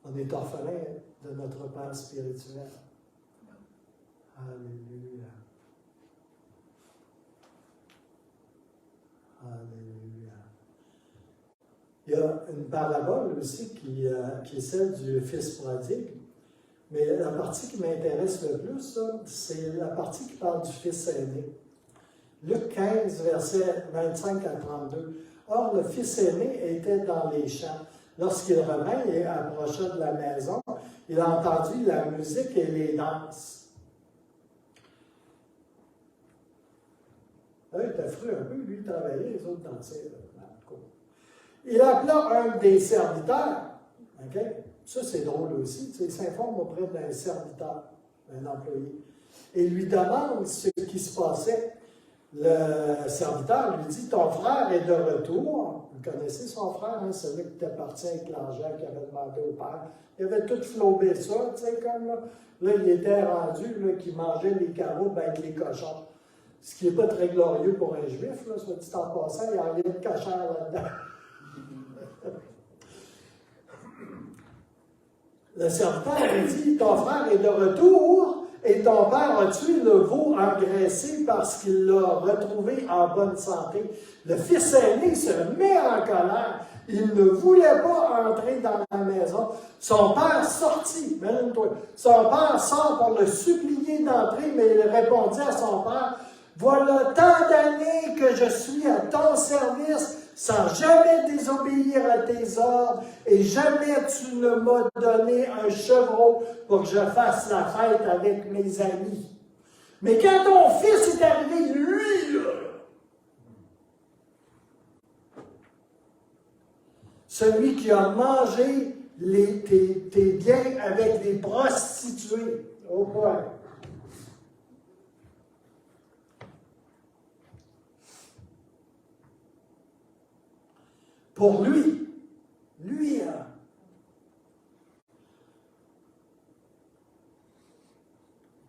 On est orphelin de notre Père spirituel. Alléluia. Alléluia. Il y a une parabole aussi qui est celle du Fils prodigue. Mais la partie qui m'intéresse le plus, c'est la partie qui parle du Fils aîné. Luc 15, versets 25 à 32. Or, le Fils aîné était dans les champs. Lorsqu'il revint et approcha de la maison, il a entendu la musique et les danses. Là, il était fru un peu, lui, il travaillait, les autres dansaient. Il appela un des serviteurs. Okay? Ça, c'est drôle aussi. Il s'informe auprès d'un serviteur, un employé. Et lui demande ce qui se passait. Le serviteur lui dit, ton frère est de retour. Vous connaissez son frère, hein? Celui qui était parti avec l'argent qu'il avait demandé au père. Il avait tout flobé ça, tu sais, comme là. Là, il était rendu, là, qu'il mangeait les carottes avec les cochons. Ce qui n'est pas très glorieux pour un juif, là, soit dit en passant, il n'y a rien de cachère là-dedans. Le serviteur lui dit, ton frère est de retour et ton père a tué le veau engraissé parce qu'il l'a retrouvé en bonne santé. Le fils aîné se met en colère. Il ne voulait pas entrer dans la maison. Son père sortit, imagine-toi, son père sort pour le supplier d'entrer, mais il répondit à son père, voilà tant d'années que je suis à ton service, sans jamais désobéir à tes ordres, et jamais tu ne m'as donné un chevreau pour que je fasse la fête avec mes amis. Mais quand ton fils est arrivé, lui, là, celui qui a mangé tes biens avec des prostituées, au point. Pour lui,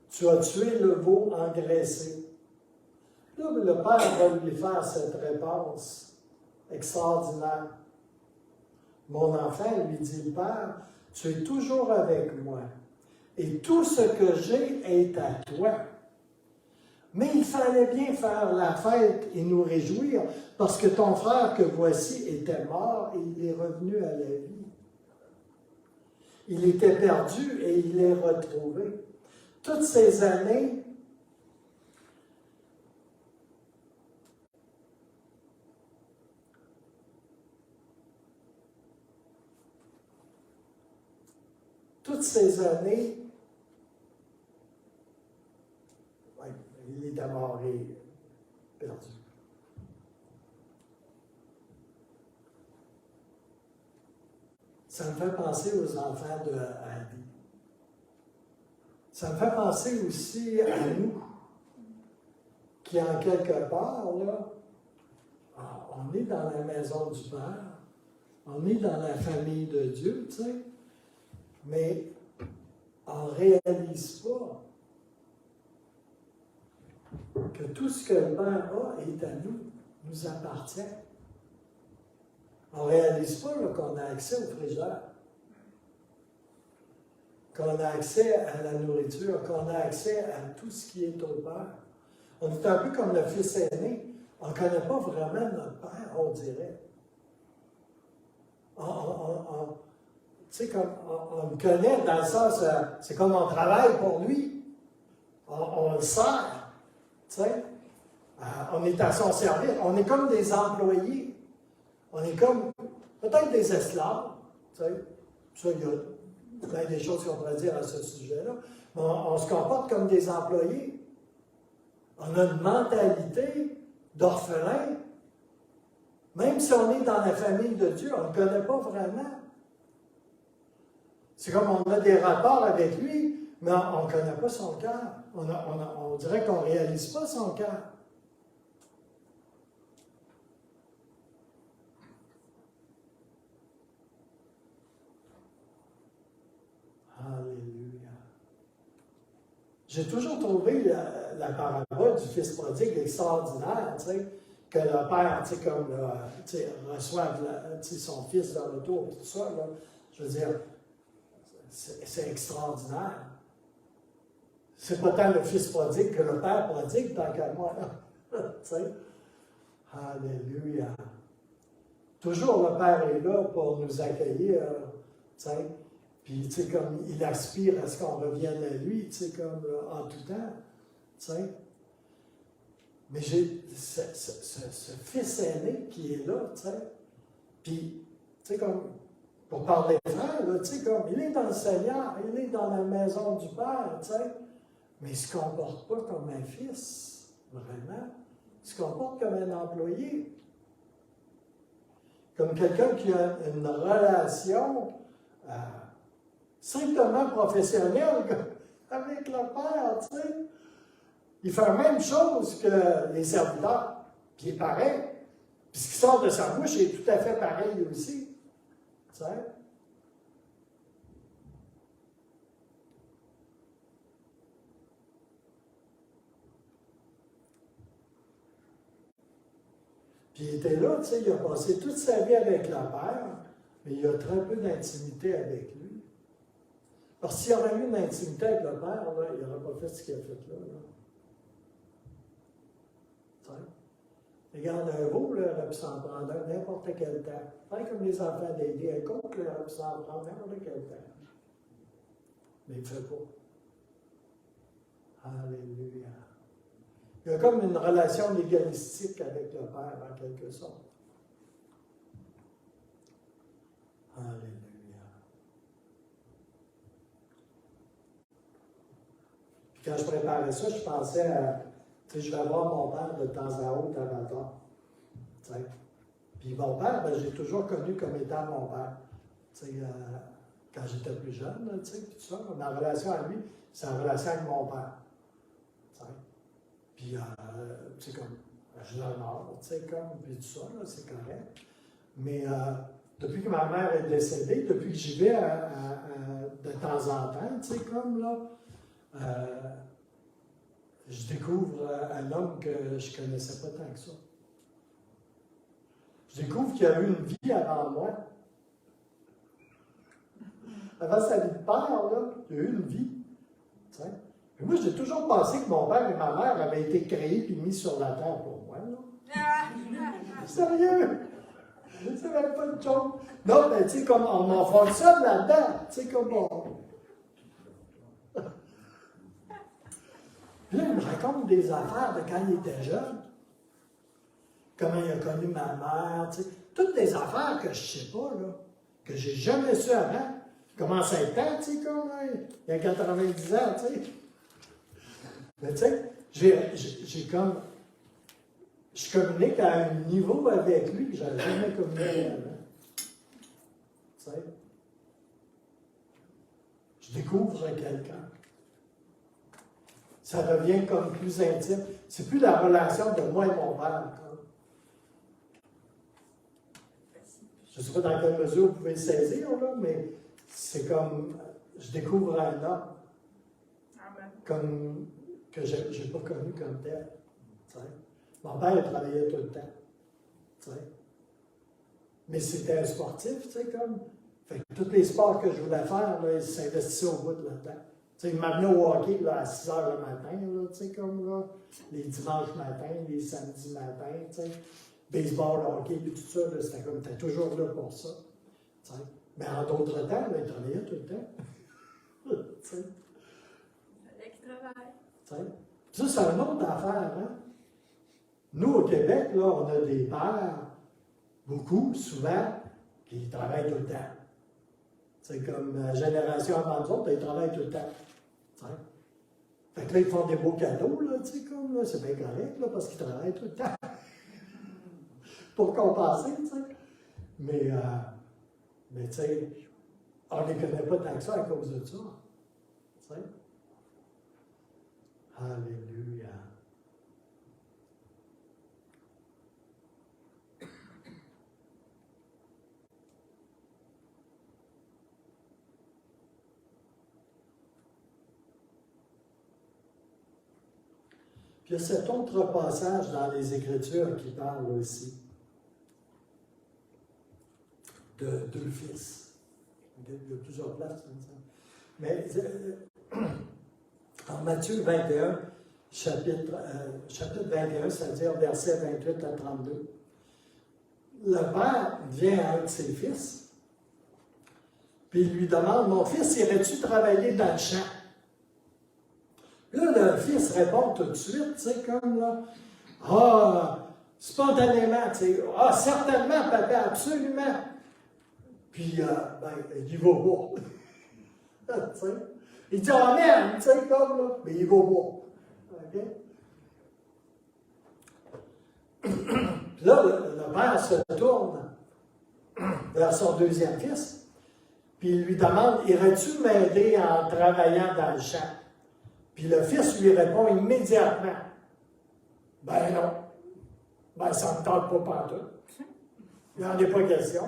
tu as tué le veau engraissé. Là, le père va lui faire cette réponse extraordinaire. Mon enfant, lui dit le père, tu es toujours avec moi, et tout ce que j'ai est à toi. Mais il fallait bien faire la fête et nous réjouir, parce que ton frère que voici était mort et il est revenu à la vie. Il était perdu et il est retrouvé. Toutes ces années, ouais, il était mort et perdu. Ça me fait penser aux enfants de Abby. Ça me fait penser aussi à nous, qui en quelque part, là, on est dans la maison du Père, on est dans la famille de Dieu, tu sais, mais on ne réalise pas que tout ce que le Père a est à nous, nous appartient. On ne réalise pas là, qu'on a accès au frigidaire, qu'on a accès à la nourriture, qu'on a accès à tout ce qui est au Père. On est un peu comme le fils aîné. On ne connaît pas vraiment notre Père, on dirait. Tu sais, comme on le connaît dans le sens, c'est comme on travaille pour lui. On le sert. Tu sais. On est à son service. On est comme des employés. On est comme peut-être des esclaves. Tu sais. Ça, il y a plein des choses qu'on pourrait dire à ce sujet-là. Mais on se comporte comme des employés. On a une mentalité d'orphelin. Même si on est dans la famille de Dieu, on ne le connaît pas vraiment. C'est comme on a des rapports avec lui, mais on ne connaît pas son cœur. On dirait qu'on ne réalise pas son cœur. Alléluia. J'ai toujours trouvé la parabole du fils prodigue extraordinaire, tu sais, que le père, tu sais, comme, tu sais, reçoive son fils de retour, tout ça, là, je veux dire, c'est extraordinaire. C'est pas tant le fils prodigue que le père prodigue, tant qu'à moi, tu sais. Alléluia. Toujours le Père est là pour nous accueillir, tu sais. Puis, tu sais, comme il aspire à ce qu'on revienne à lui, tu sais, comme en tout temps, tu sais. Mais j'ai ce fils aîné qui est là, tu sais. Puis, tu sais, comme, pour parler de frère, là, tu sais, comme, il est dans le Seigneur, il est dans la maison du Père, tu sais. Mais il ne se comporte pas comme un fils, vraiment. Il se comporte comme un employé. Comme quelqu'un qui a une relation strictement professionnelle avec le Père, tu sais. Il fait la même chose que les serviteurs, puis il est pareil. Puis ce qui sort de sa bouche est tout à fait pareil aussi. Tu sais? Puis il était là, tu sais, il a passé toute sa vie avec le Père, mais il a très peu d'intimité avec lui. Parce que s'il aurait eu une intimité avec le Père, là, il n'aurait pas fait ce qu'il a fait là. Regarde un veau, là, il aurait pu s'en prendre un n'importe quel temps. Pas comme les enfants d'aider un couple, il aurait pu s'en prendre n'importe quel temps. Mais il ne fait pas. Alléluia. Il y a comme une relation légalistique avec le Père, en quelque sorte. Alléluia. Puis quand je préparais ça, je pensais à, tu sais, je vais voir mon père de temps à autre à Valtor. Tu sais. Puis mon père, ben, j'ai toujours connu comme étant mon père. Tu sais, quand j'étais plus jeune, tu sais, puis tout ça. Ma relation à lui, c'est en relation avec mon père. Tu sais. Puis, tu sais, comme, je l'honore, tu sais, comme, puis tout ça, là, c'est correct. Mais depuis que ma mère est décédée, depuis que j'y vais de temps en temps, tu sais, comme, là, je découvre un homme que je ne connaissais pas tant que ça. Je découvre qu'il a eu une vie avant moi. Avant sa vie de père, là, il a eu une vie. Tu sais. Puis moi, j'ai toujours pensé que mon père et ma mère avaient été créés et mis sur la terre pour moi. Là. Sérieux? Je ne savais pas de chose. Non, mais tu sais, comme on m'enfonçonne là-dedans. Tu sais, comme on. Puis là, il me raconte des affaires de quand il était jeune. Comment il a connu ma mère, tu sais. Toutes des affaires que je ne sais pas, là. Que j'ai jamais su avant. Comment ça a été, tu sais, comme, il y a 90 ans, tu sais. Mais tu sais, j'ai comme. Je communique à un niveau avec lui que je n'avais jamais communiqué avant. Tu sais. Je découvre quelqu'un. Ça devient comme plus intime. C'est plus la relation de moi et mon père. Comme. Je ne sais pas dans quelle mesure vous pouvez le saisir, là, mais c'est comme. Je découvre un homme. Comme que je n'ai pas connu comme tel. Tu sais. Mon père il travaillait tout le temps. Tu sais. Mais c'était un sportif, tu sais, comme. Fait que tous les sports que je voulais faire, là, il s'investissait au bout de là-dedans. Tu sais, il m'amenait au hockey là, à 6 h le matin, là, tu sais, comme là, les dimanches matins, les samedis matins, tu sais. Baseball, hockey, puis tout ça, c'était comme, t'es toujours là pour ça. Tu sais. Mais en d'autres temps, là, il travaillait tout le temps. Tu sais. Avec travail. Tu sais. Ça, c'est une autre affaire, hein. Nous, au Québec, là, on a des pères, beaucoup, souvent, qui travaillent tout le temps. C'est comme la génération avant nous autres, ils travaillent tout le temps. T'sais. Fait que là, ils font des beaux cadeaux, là, tu sais, comme, là, c'est bien correct, là, parce qu'ils travaillent tout le temps. Pour compenser, tu sais. Mais tu sais, on ne les connaît pas tant que ça à cause de ça. Tu sais. Alléluia. Puis il y a cet autre passage dans les Écritures qui parle aussi de deux fils. Il y a plusieurs places comme ça. Mais en Matthieu 21, chapitre 21, c'est-à-dire versets 28 à 32, le père vient à un de ses fils, puis il lui demande, « Mon fils, irais-tu travailler dans le champ? » Là, le fils répond tout de suite, tu sais, comme là, « Ah, spontanément, tu sais, ah, certainement, papa, absolument. » Puis, il va pas. Tu sais. Il dit, « Amen, tu sais, comme là, mais il va pas. » OK? Puis là, le père se tourne vers son deuxième fils, puis il lui demande, « Irais-tu m'aider en travaillant dans le champ? » Puis le fils lui répond immédiatement, « Ben non, ben ça ne me tente pas pantoute. Il n'en est pas question. »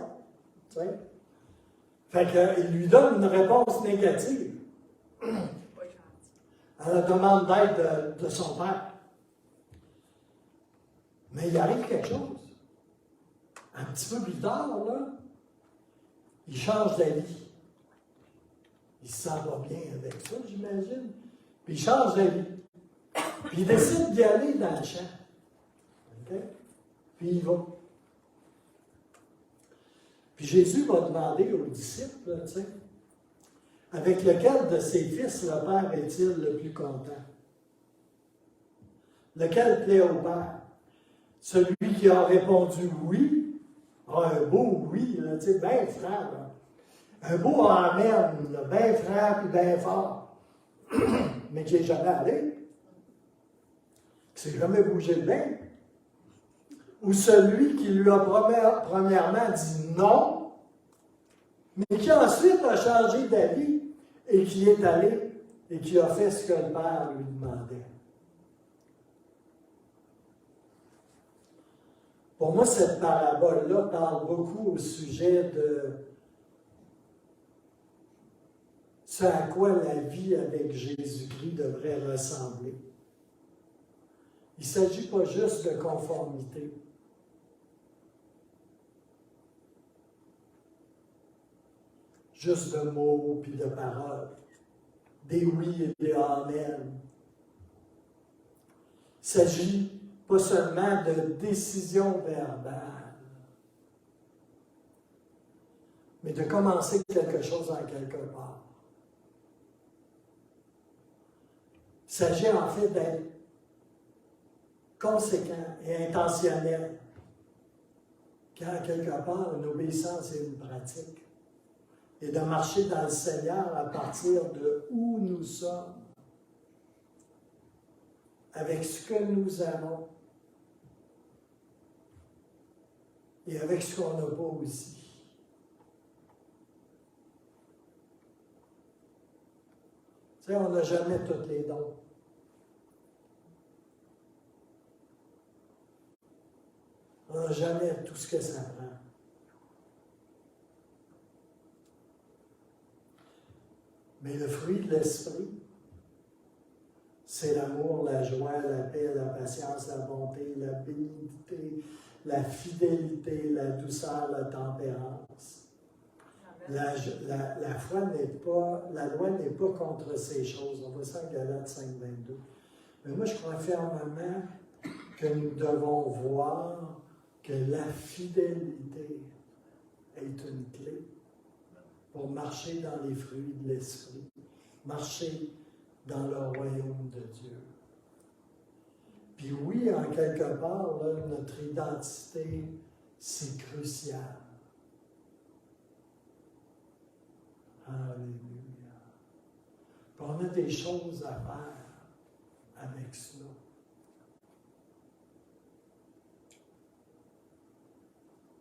Tu sais? Fait qu'il lui donne une réponse négative à la demande d'aide de son père. Mais il arrive quelque chose. Un petit peu plus tard, là, il change d'avis. Il se sent pas bien avec ça, j'imagine. Puis il change d'avis. Puis il décide d'y aller dans le champ. OK? Puis il va. Puis Jésus va demander aux disciples, tu sais, avec lequel de ses fils le Père est-il le plus content? Lequel plaît au Père? Celui qui a répondu oui, un beau oui, là, tu sais, bien franc, là. Un beau amen, bien franc et bien fort, mais qui n'est jamais allé, qui ne s'est jamais bougé de bain. Ou celui qui lui a premièrement dit non, mais qui ensuite a changé d'avis et qui est allé et qui a fait ce que le Père lui demandait. Pour moi, cette parabole-là parle beaucoup au sujet de ce à quoi la vie avec Jésus-Christ devrait ressembler. Il ne s'agit pas juste de conformité. Juste de mots puis de paroles. des oui et des amen. Il ne s'agit pas seulement de décision verbale, mais de commencer quelque chose en quelque part. Il s'agit en fait d'être conséquent et intentionnel, car quelque part, une obéissance est une pratique, et de marcher dans le Seigneur à partir de où nous sommes, avec ce que nous avons, et avec ce qu'on n'a pas aussi. Tu sais, on n'a jamais tous les dons. On n'a jamais tout ce que ça prend. Mais le fruit de l'esprit, c'est l'amour, la joie, la paix, la patience, la bonté, la bénignité, la fidélité, la douceur, la tempérance. La foi n'est pas, la loi n'est pas contre ces choses. On voit ça en Galates 5,22. Mais moi, je crois fermement que nous devons voir que la fidélité est une clé pour marcher dans les fruits de l'esprit, marcher dans le royaume de Dieu. Puis oui, en quelque part, là, notre identité, c'est crucial. Alléluia. Puis on a des choses à faire avec cela.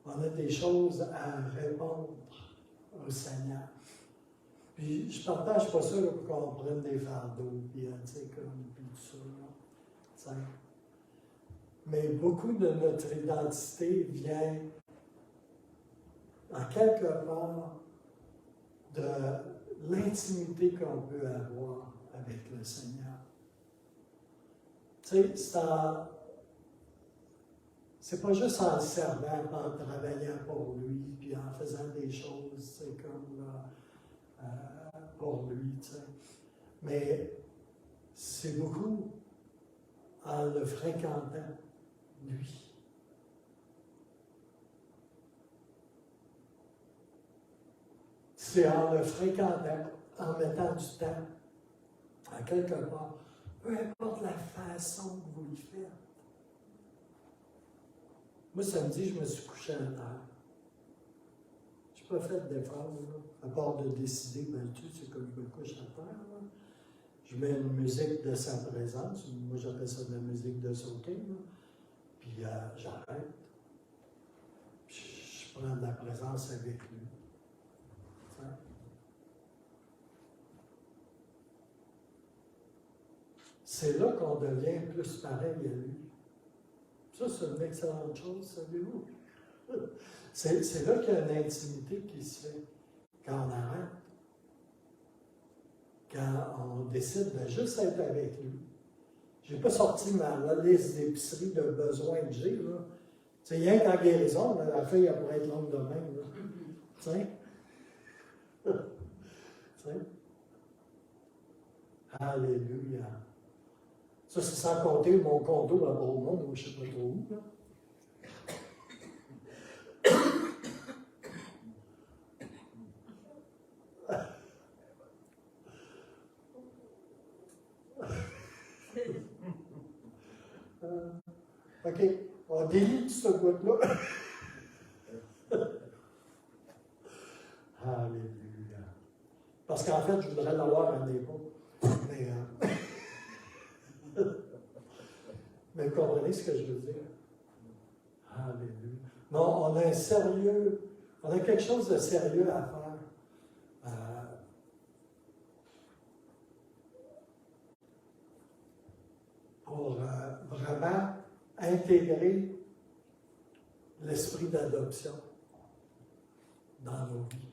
On a des choses à répondre au Seigneur. Puis je ne partage pas ça là, pour qu'on prenne des fardeaux, puis tout ça. Là, mais beaucoup de notre identité vient, en quelque part, de l'intimité qu'on peut avoir avec le Seigneur. Tu sais, c'est pas juste en le servant, en travaillant pour lui, puis en faisant des choses, c'est comme pour lui, tu sais. Mais c'est beaucoup en le fréquentant, lui. C'est en le fréquentant, en mettant du temps, à quelque part, peu importe la façon que vous le faites. Moi, samedi, je me suis couché à terre. Je n'ai pas fait d'effort, à part de décider, ben tu sais, c'est comme je me couche à terre. Là. Je mets une musique de sa présence, moi j'appelle ça de la musique de sauter, là. Puis j'arrête. Puis je prends de la présence avec lui. Hein? C'est là qu'on devient plus pareil à lui. Ça, c'est une excellente chose, savez-vous? C'est là qu'il y a une intimité qui se fait quand on arrête. Quand on décide de juste être avec lui. Je n'ai pas sorti ma liste d'épicerie de besoins que j'ai. C'est rien qu'en guérison, là, la feuille elle pourrait être longue de même. Tiens. Alléluia. Ça, c'est sans compter mon condo à Beaumont, ou je ne sais pas trop où. Là. OK, on délite ce bout-là. Alléluia. Parce qu'en fait, je voudrais l'avoir un dépôt. Mais vous comprenez ce que je veux dire? Alléluia. Non, on a on a quelque chose de sérieux à faire. Pour vraiment intégrer l'esprit d'adoption dans nos vies.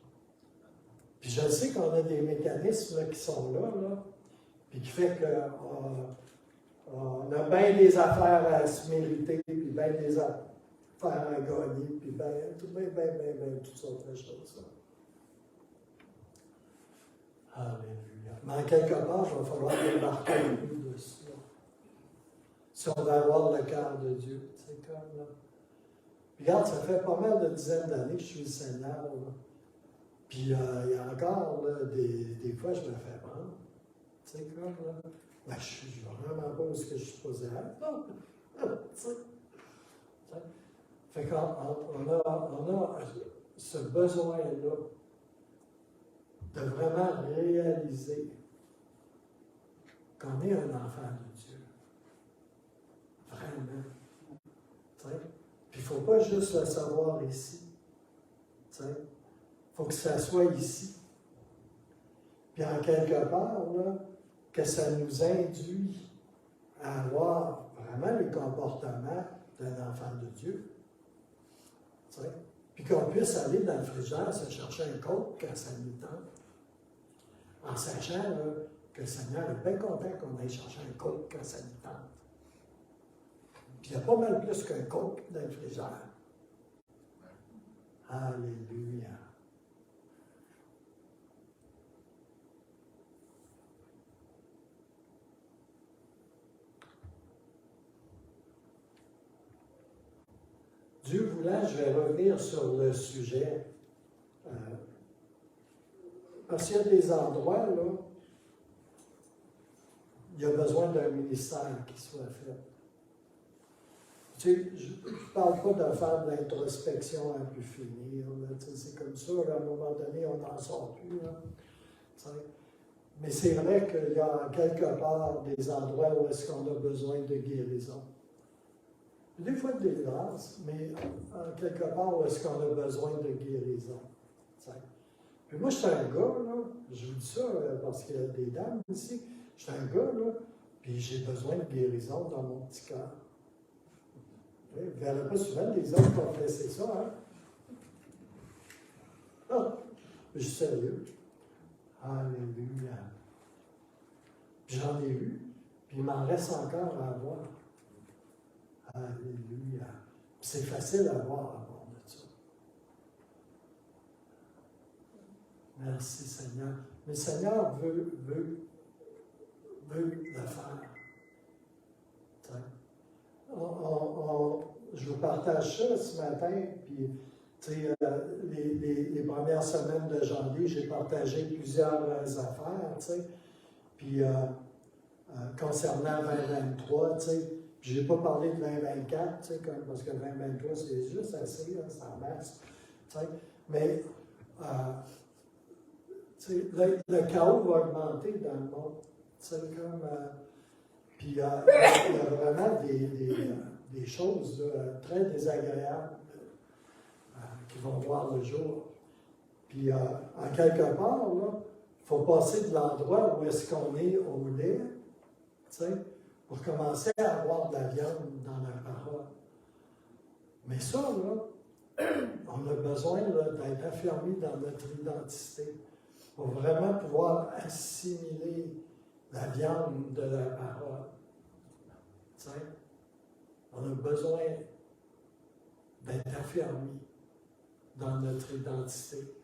Puis je sais qu'on a des mécanismes là, qui sont là, puis qui fait qu'on a bien des affaires à se mériter, puis bien des affaires à gagner, puis bien toutes sortes de choses. Alléluia. Mais en quelque part, il va falloir débarquer un peu de cela. Si on veut avoir le cœur de Dieu, c'est comme là. Regarde, ça fait pas mal de dizaines d'années que je suis le Seigneur. Là. Puis il y a encore là, des fois, je me fais prendre. Tu sais, comme là. Ben, je suis vraiment pas où ce que je suis supposé être. Non. Fait qu'on a ce besoin-là de vraiment réaliser qu'on est un enfant de Dieu. Vraiment. T'sais? Puis il ne faut pas juste le savoir ici. Il faut que ça soit ici. Puis en quelque part, là, que ça nous induit à avoir vraiment les comportements d'un enfant de Dieu. T'sais? Puis qu'on puisse aller dans le frigidaire se chercher un coke quand ça nous tente. En sachant là, que le Seigneur est bien content qu'on aille chercher un coke quand ça nous tente. Puis il y a pas mal plus qu'un coke dans le frigidaire. Alléluia. Dieu voulant, je vais revenir sur le sujet. Parce qu'il y a des endroits, là, il y a besoin d'un ministère qui soit fait. Tu sais, je ne parle pas de faire de l'introspection à pu finir. C'est comme ça, là, à un moment donné, on n'en sort plus. Là, mais c'est vrai qu'il y a quelque part des endroits où est-ce qu'on a besoin de guérison. Des fois de délivrance, mais quelque part où est-ce qu'on a besoin de guérison. T'sais. Puis moi, je suis un gars, là, je vous dis ça parce qu'il y a des dames ici, je suis un gars, là, puis j'ai besoin de guérison dans mon petit cœur. Vous ne verrez pas souvent des hommes confesser ça, hein? Ah, je suis sérieux. Alléluia. J'en ai eu, puis il m'en reste encore à avoir. Alléluia. C'est facile à voir à bord de ça. Merci Seigneur. Mais le Seigneur veut le faire. Je vous partage ça ce matin, puis les premières semaines de janvier, j'ai partagé plusieurs affaires, puis concernant 2023, puis je n'ai pas parlé de 2024, parce que 2023, c'est juste assez, là, c'est en masse, mais le chaos va augmenter dans le monde, puis il y a vraiment des choses très désagréables qui vont voir le jour. Puis en quelque part, il faut passer de l'endroit où est-ce qu'on est au lait, pour commencer à avoir de la viande dans la parole. Mais ça, là, on a besoin d'être affermi dans notre identité pour vraiment pouvoir assimiler la viande de la parole. T'sais, on a besoin d'être affermi dans notre identité.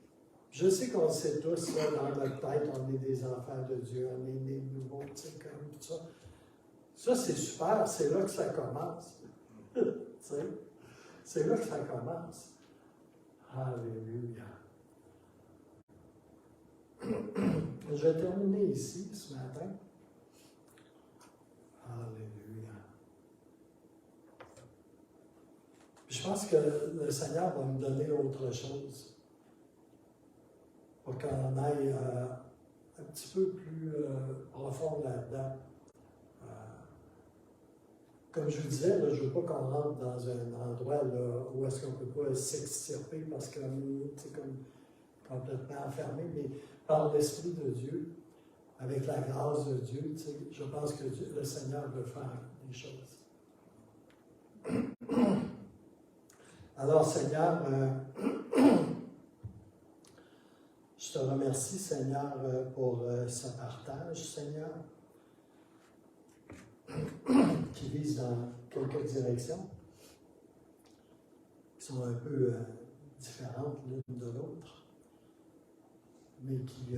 Je sais qu'on le sait tous, là, dans notre tête, on est des enfants de Dieu, on est nés nouveaux, comme tout ça. Ça, c'est super, c'est là que ça commence. C'est là que ça commence. Alléluia. Je vais terminer ici ce matin. Alléluia. Puis je pense que le Seigneur va me donner autre chose pour qu'on aille un petit peu plus profond là-dedans. Comme je vous disais, là, je ne veux pas qu'on rentre dans un endroit là, où est-ce qu'on ne peut pas s'extirper parce qu'on est comme complètement enfermé, mais par l'Esprit de Dieu, avec la grâce de Dieu, je pense que le Seigneur veut faire des choses. Alors, Seigneur, je te remercie, Seigneur, pour ce partage, Seigneur, qui vise dans quelques directions, qui sont un peu différentes l'une de l'autre. mais qui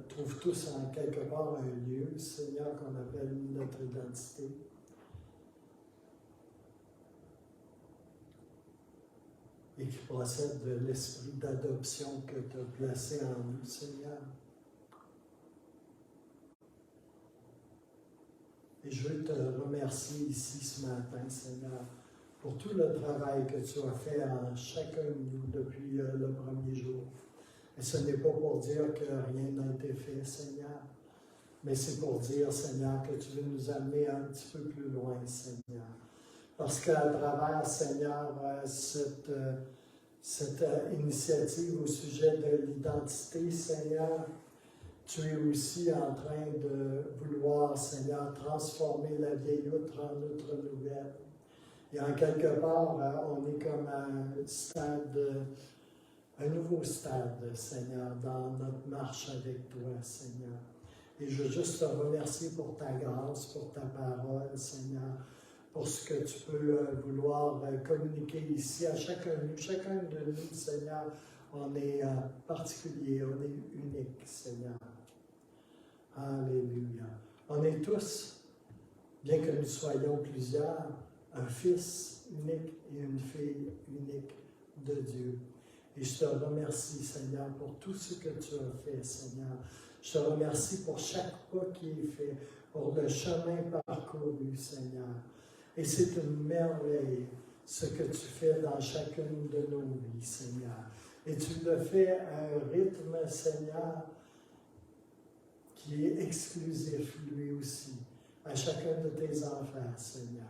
trouvent tous en quelque part un lieu, Seigneur, qu'on appelle notre identité. Et qui procède de l'esprit d'adoption que tu as placé en nous, Seigneur. Et je veux te remercier ici ce matin, Seigneur, pour tout le travail que tu as fait en chacun de nous depuis le premier jour. Et ce n'est pas pour dire que rien n'a été fait, Seigneur, mais c'est pour dire, Seigneur, que tu veux nous amener un petit peu plus loin, Seigneur. Parce qu'à travers, Seigneur, cette initiative au sujet de l'identité, Seigneur, tu es aussi en train de vouloir, Seigneur, transformer la vieille outre en outre nouvelle. Et en quelque part, on est comme à un nouveau stade, Seigneur, dans notre marche avec toi, Seigneur. Et je veux juste te remercier pour ta grâce, pour ta parole, Seigneur, pour ce que tu peux vouloir communiquer ici à chacun de nous, Seigneur. On est particulier, on est unique, Seigneur. Alléluia. On est tous, bien que nous soyons plusieurs, un fils unique et une fille unique de Dieu. Et je te remercie, Seigneur, pour tout ce que tu as fait, Seigneur. Je te remercie pour chaque pas qui est fait, pour le chemin parcouru, Seigneur. Et c'est une merveille, ce que tu fais dans chacune de nos vies, Seigneur. Et tu le fais à un rythme, Seigneur, qui est exclusif, lui aussi, à chacun de tes enfants, Seigneur.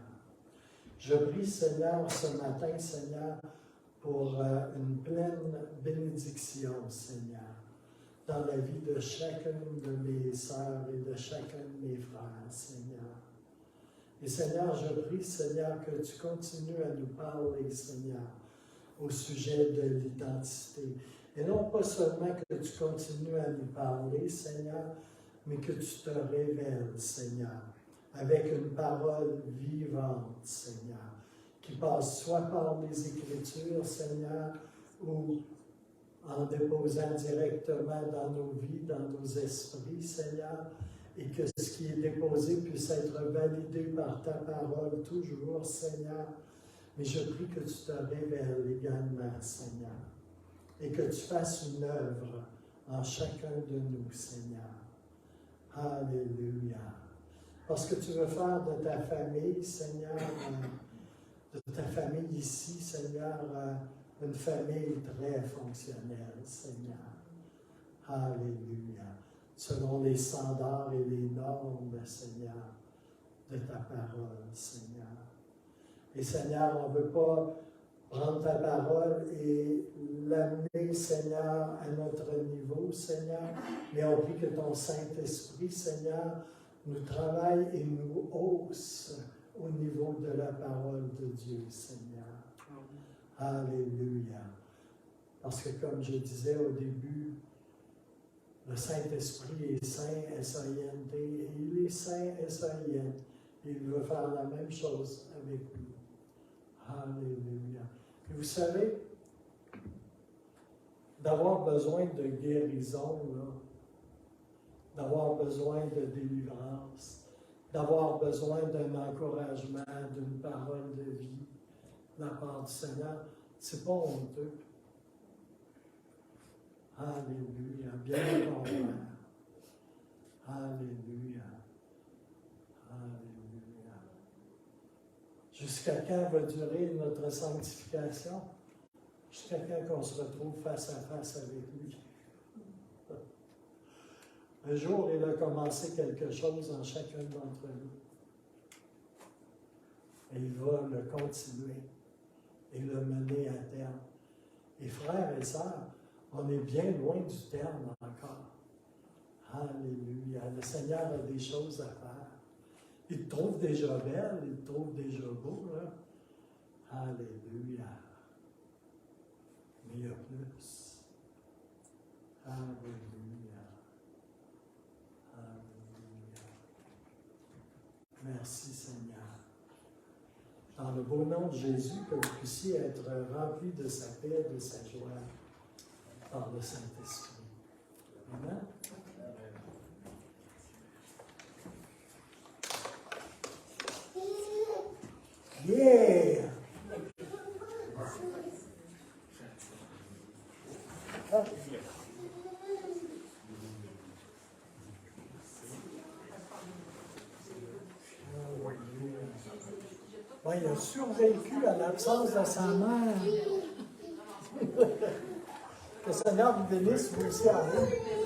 Je prie, Seigneur, ce matin, Seigneur, pour une pleine bénédiction, Seigneur, dans la vie de chacune de mes sœurs et de chacun de mes frères, Seigneur. Et Seigneur, je prie, Seigneur, que tu continues à nous parler, Seigneur, au sujet de l'identité. Et non pas seulement que tu continues à nous parler, Seigneur, mais que tu te révèles, Seigneur, avec une parole vivante, Seigneur, qui passe soit par les Écritures, Seigneur, ou en déposant directement dans nos vies, dans nos esprits, Seigneur, et que ce qui est déposé puisse être validé par ta parole toujours, Seigneur. Mais je prie que tu te révèles également, Seigneur, et que tu fasses une œuvre en chacun de nous, Seigneur. Alléluia. Parce que tu veux faire de ta famille, Seigneur, de ta famille ici, Seigneur, une famille très fonctionnelle, Seigneur. Alléluia. Selon les standards et les normes, Seigneur, de ta parole, Seigneur. Et Seigneur, on ne veut pas prendre ta parole et l'amener, Seigneur, à notre niveau, Seigneur, mais on prie que ton Saint-Esprit, Seigneur, nous travaille et nous hausse au niveau de la parole de Dieu, Seigneur. Alléluia. Parce que comme je disais au début, le Saint-Esprit est saint, S-A-I-N-T, et il est saint, S-A-I-N. Il veut faire la même chose avec nous. Alléluia. Et vous savez, d'avoir besoin de guérison, d'avoir besoin de délivrance, d'avoir besoin d'un encouragement, d'une parole de vie de la part du Seigneur, c'est pas honteux. Alléluia. Bien au contraire. Alléluia. Alléluia. Jusqu'à quand va durer notre sanctification? Jusqu'à quand qu'on se retrouve face à face avec lui. Un jour, il a commencé quelque chose en chacun d'entre nous. Et il va le continuer et le mener à terme. Et frères et sœurs, on est bien loin du terme encore. Alléluia. Le Seigneur a des choses à faire. Il te trouve déjà belle, il te trouve déjà beau, là. Alléluia. Mais il y a plus. Alléluia. Alléluia. Merci Seigneur. Dans le beau nom de Jésus, que vous puissiez être remplis de sa paix, de sa joie, par le Saint-Esprit. Amen. Yeah! Ah. Ouais, il a survécu à l'absence de sa mère. Que le Seigneur vous bénisse, vous aussi, Henri.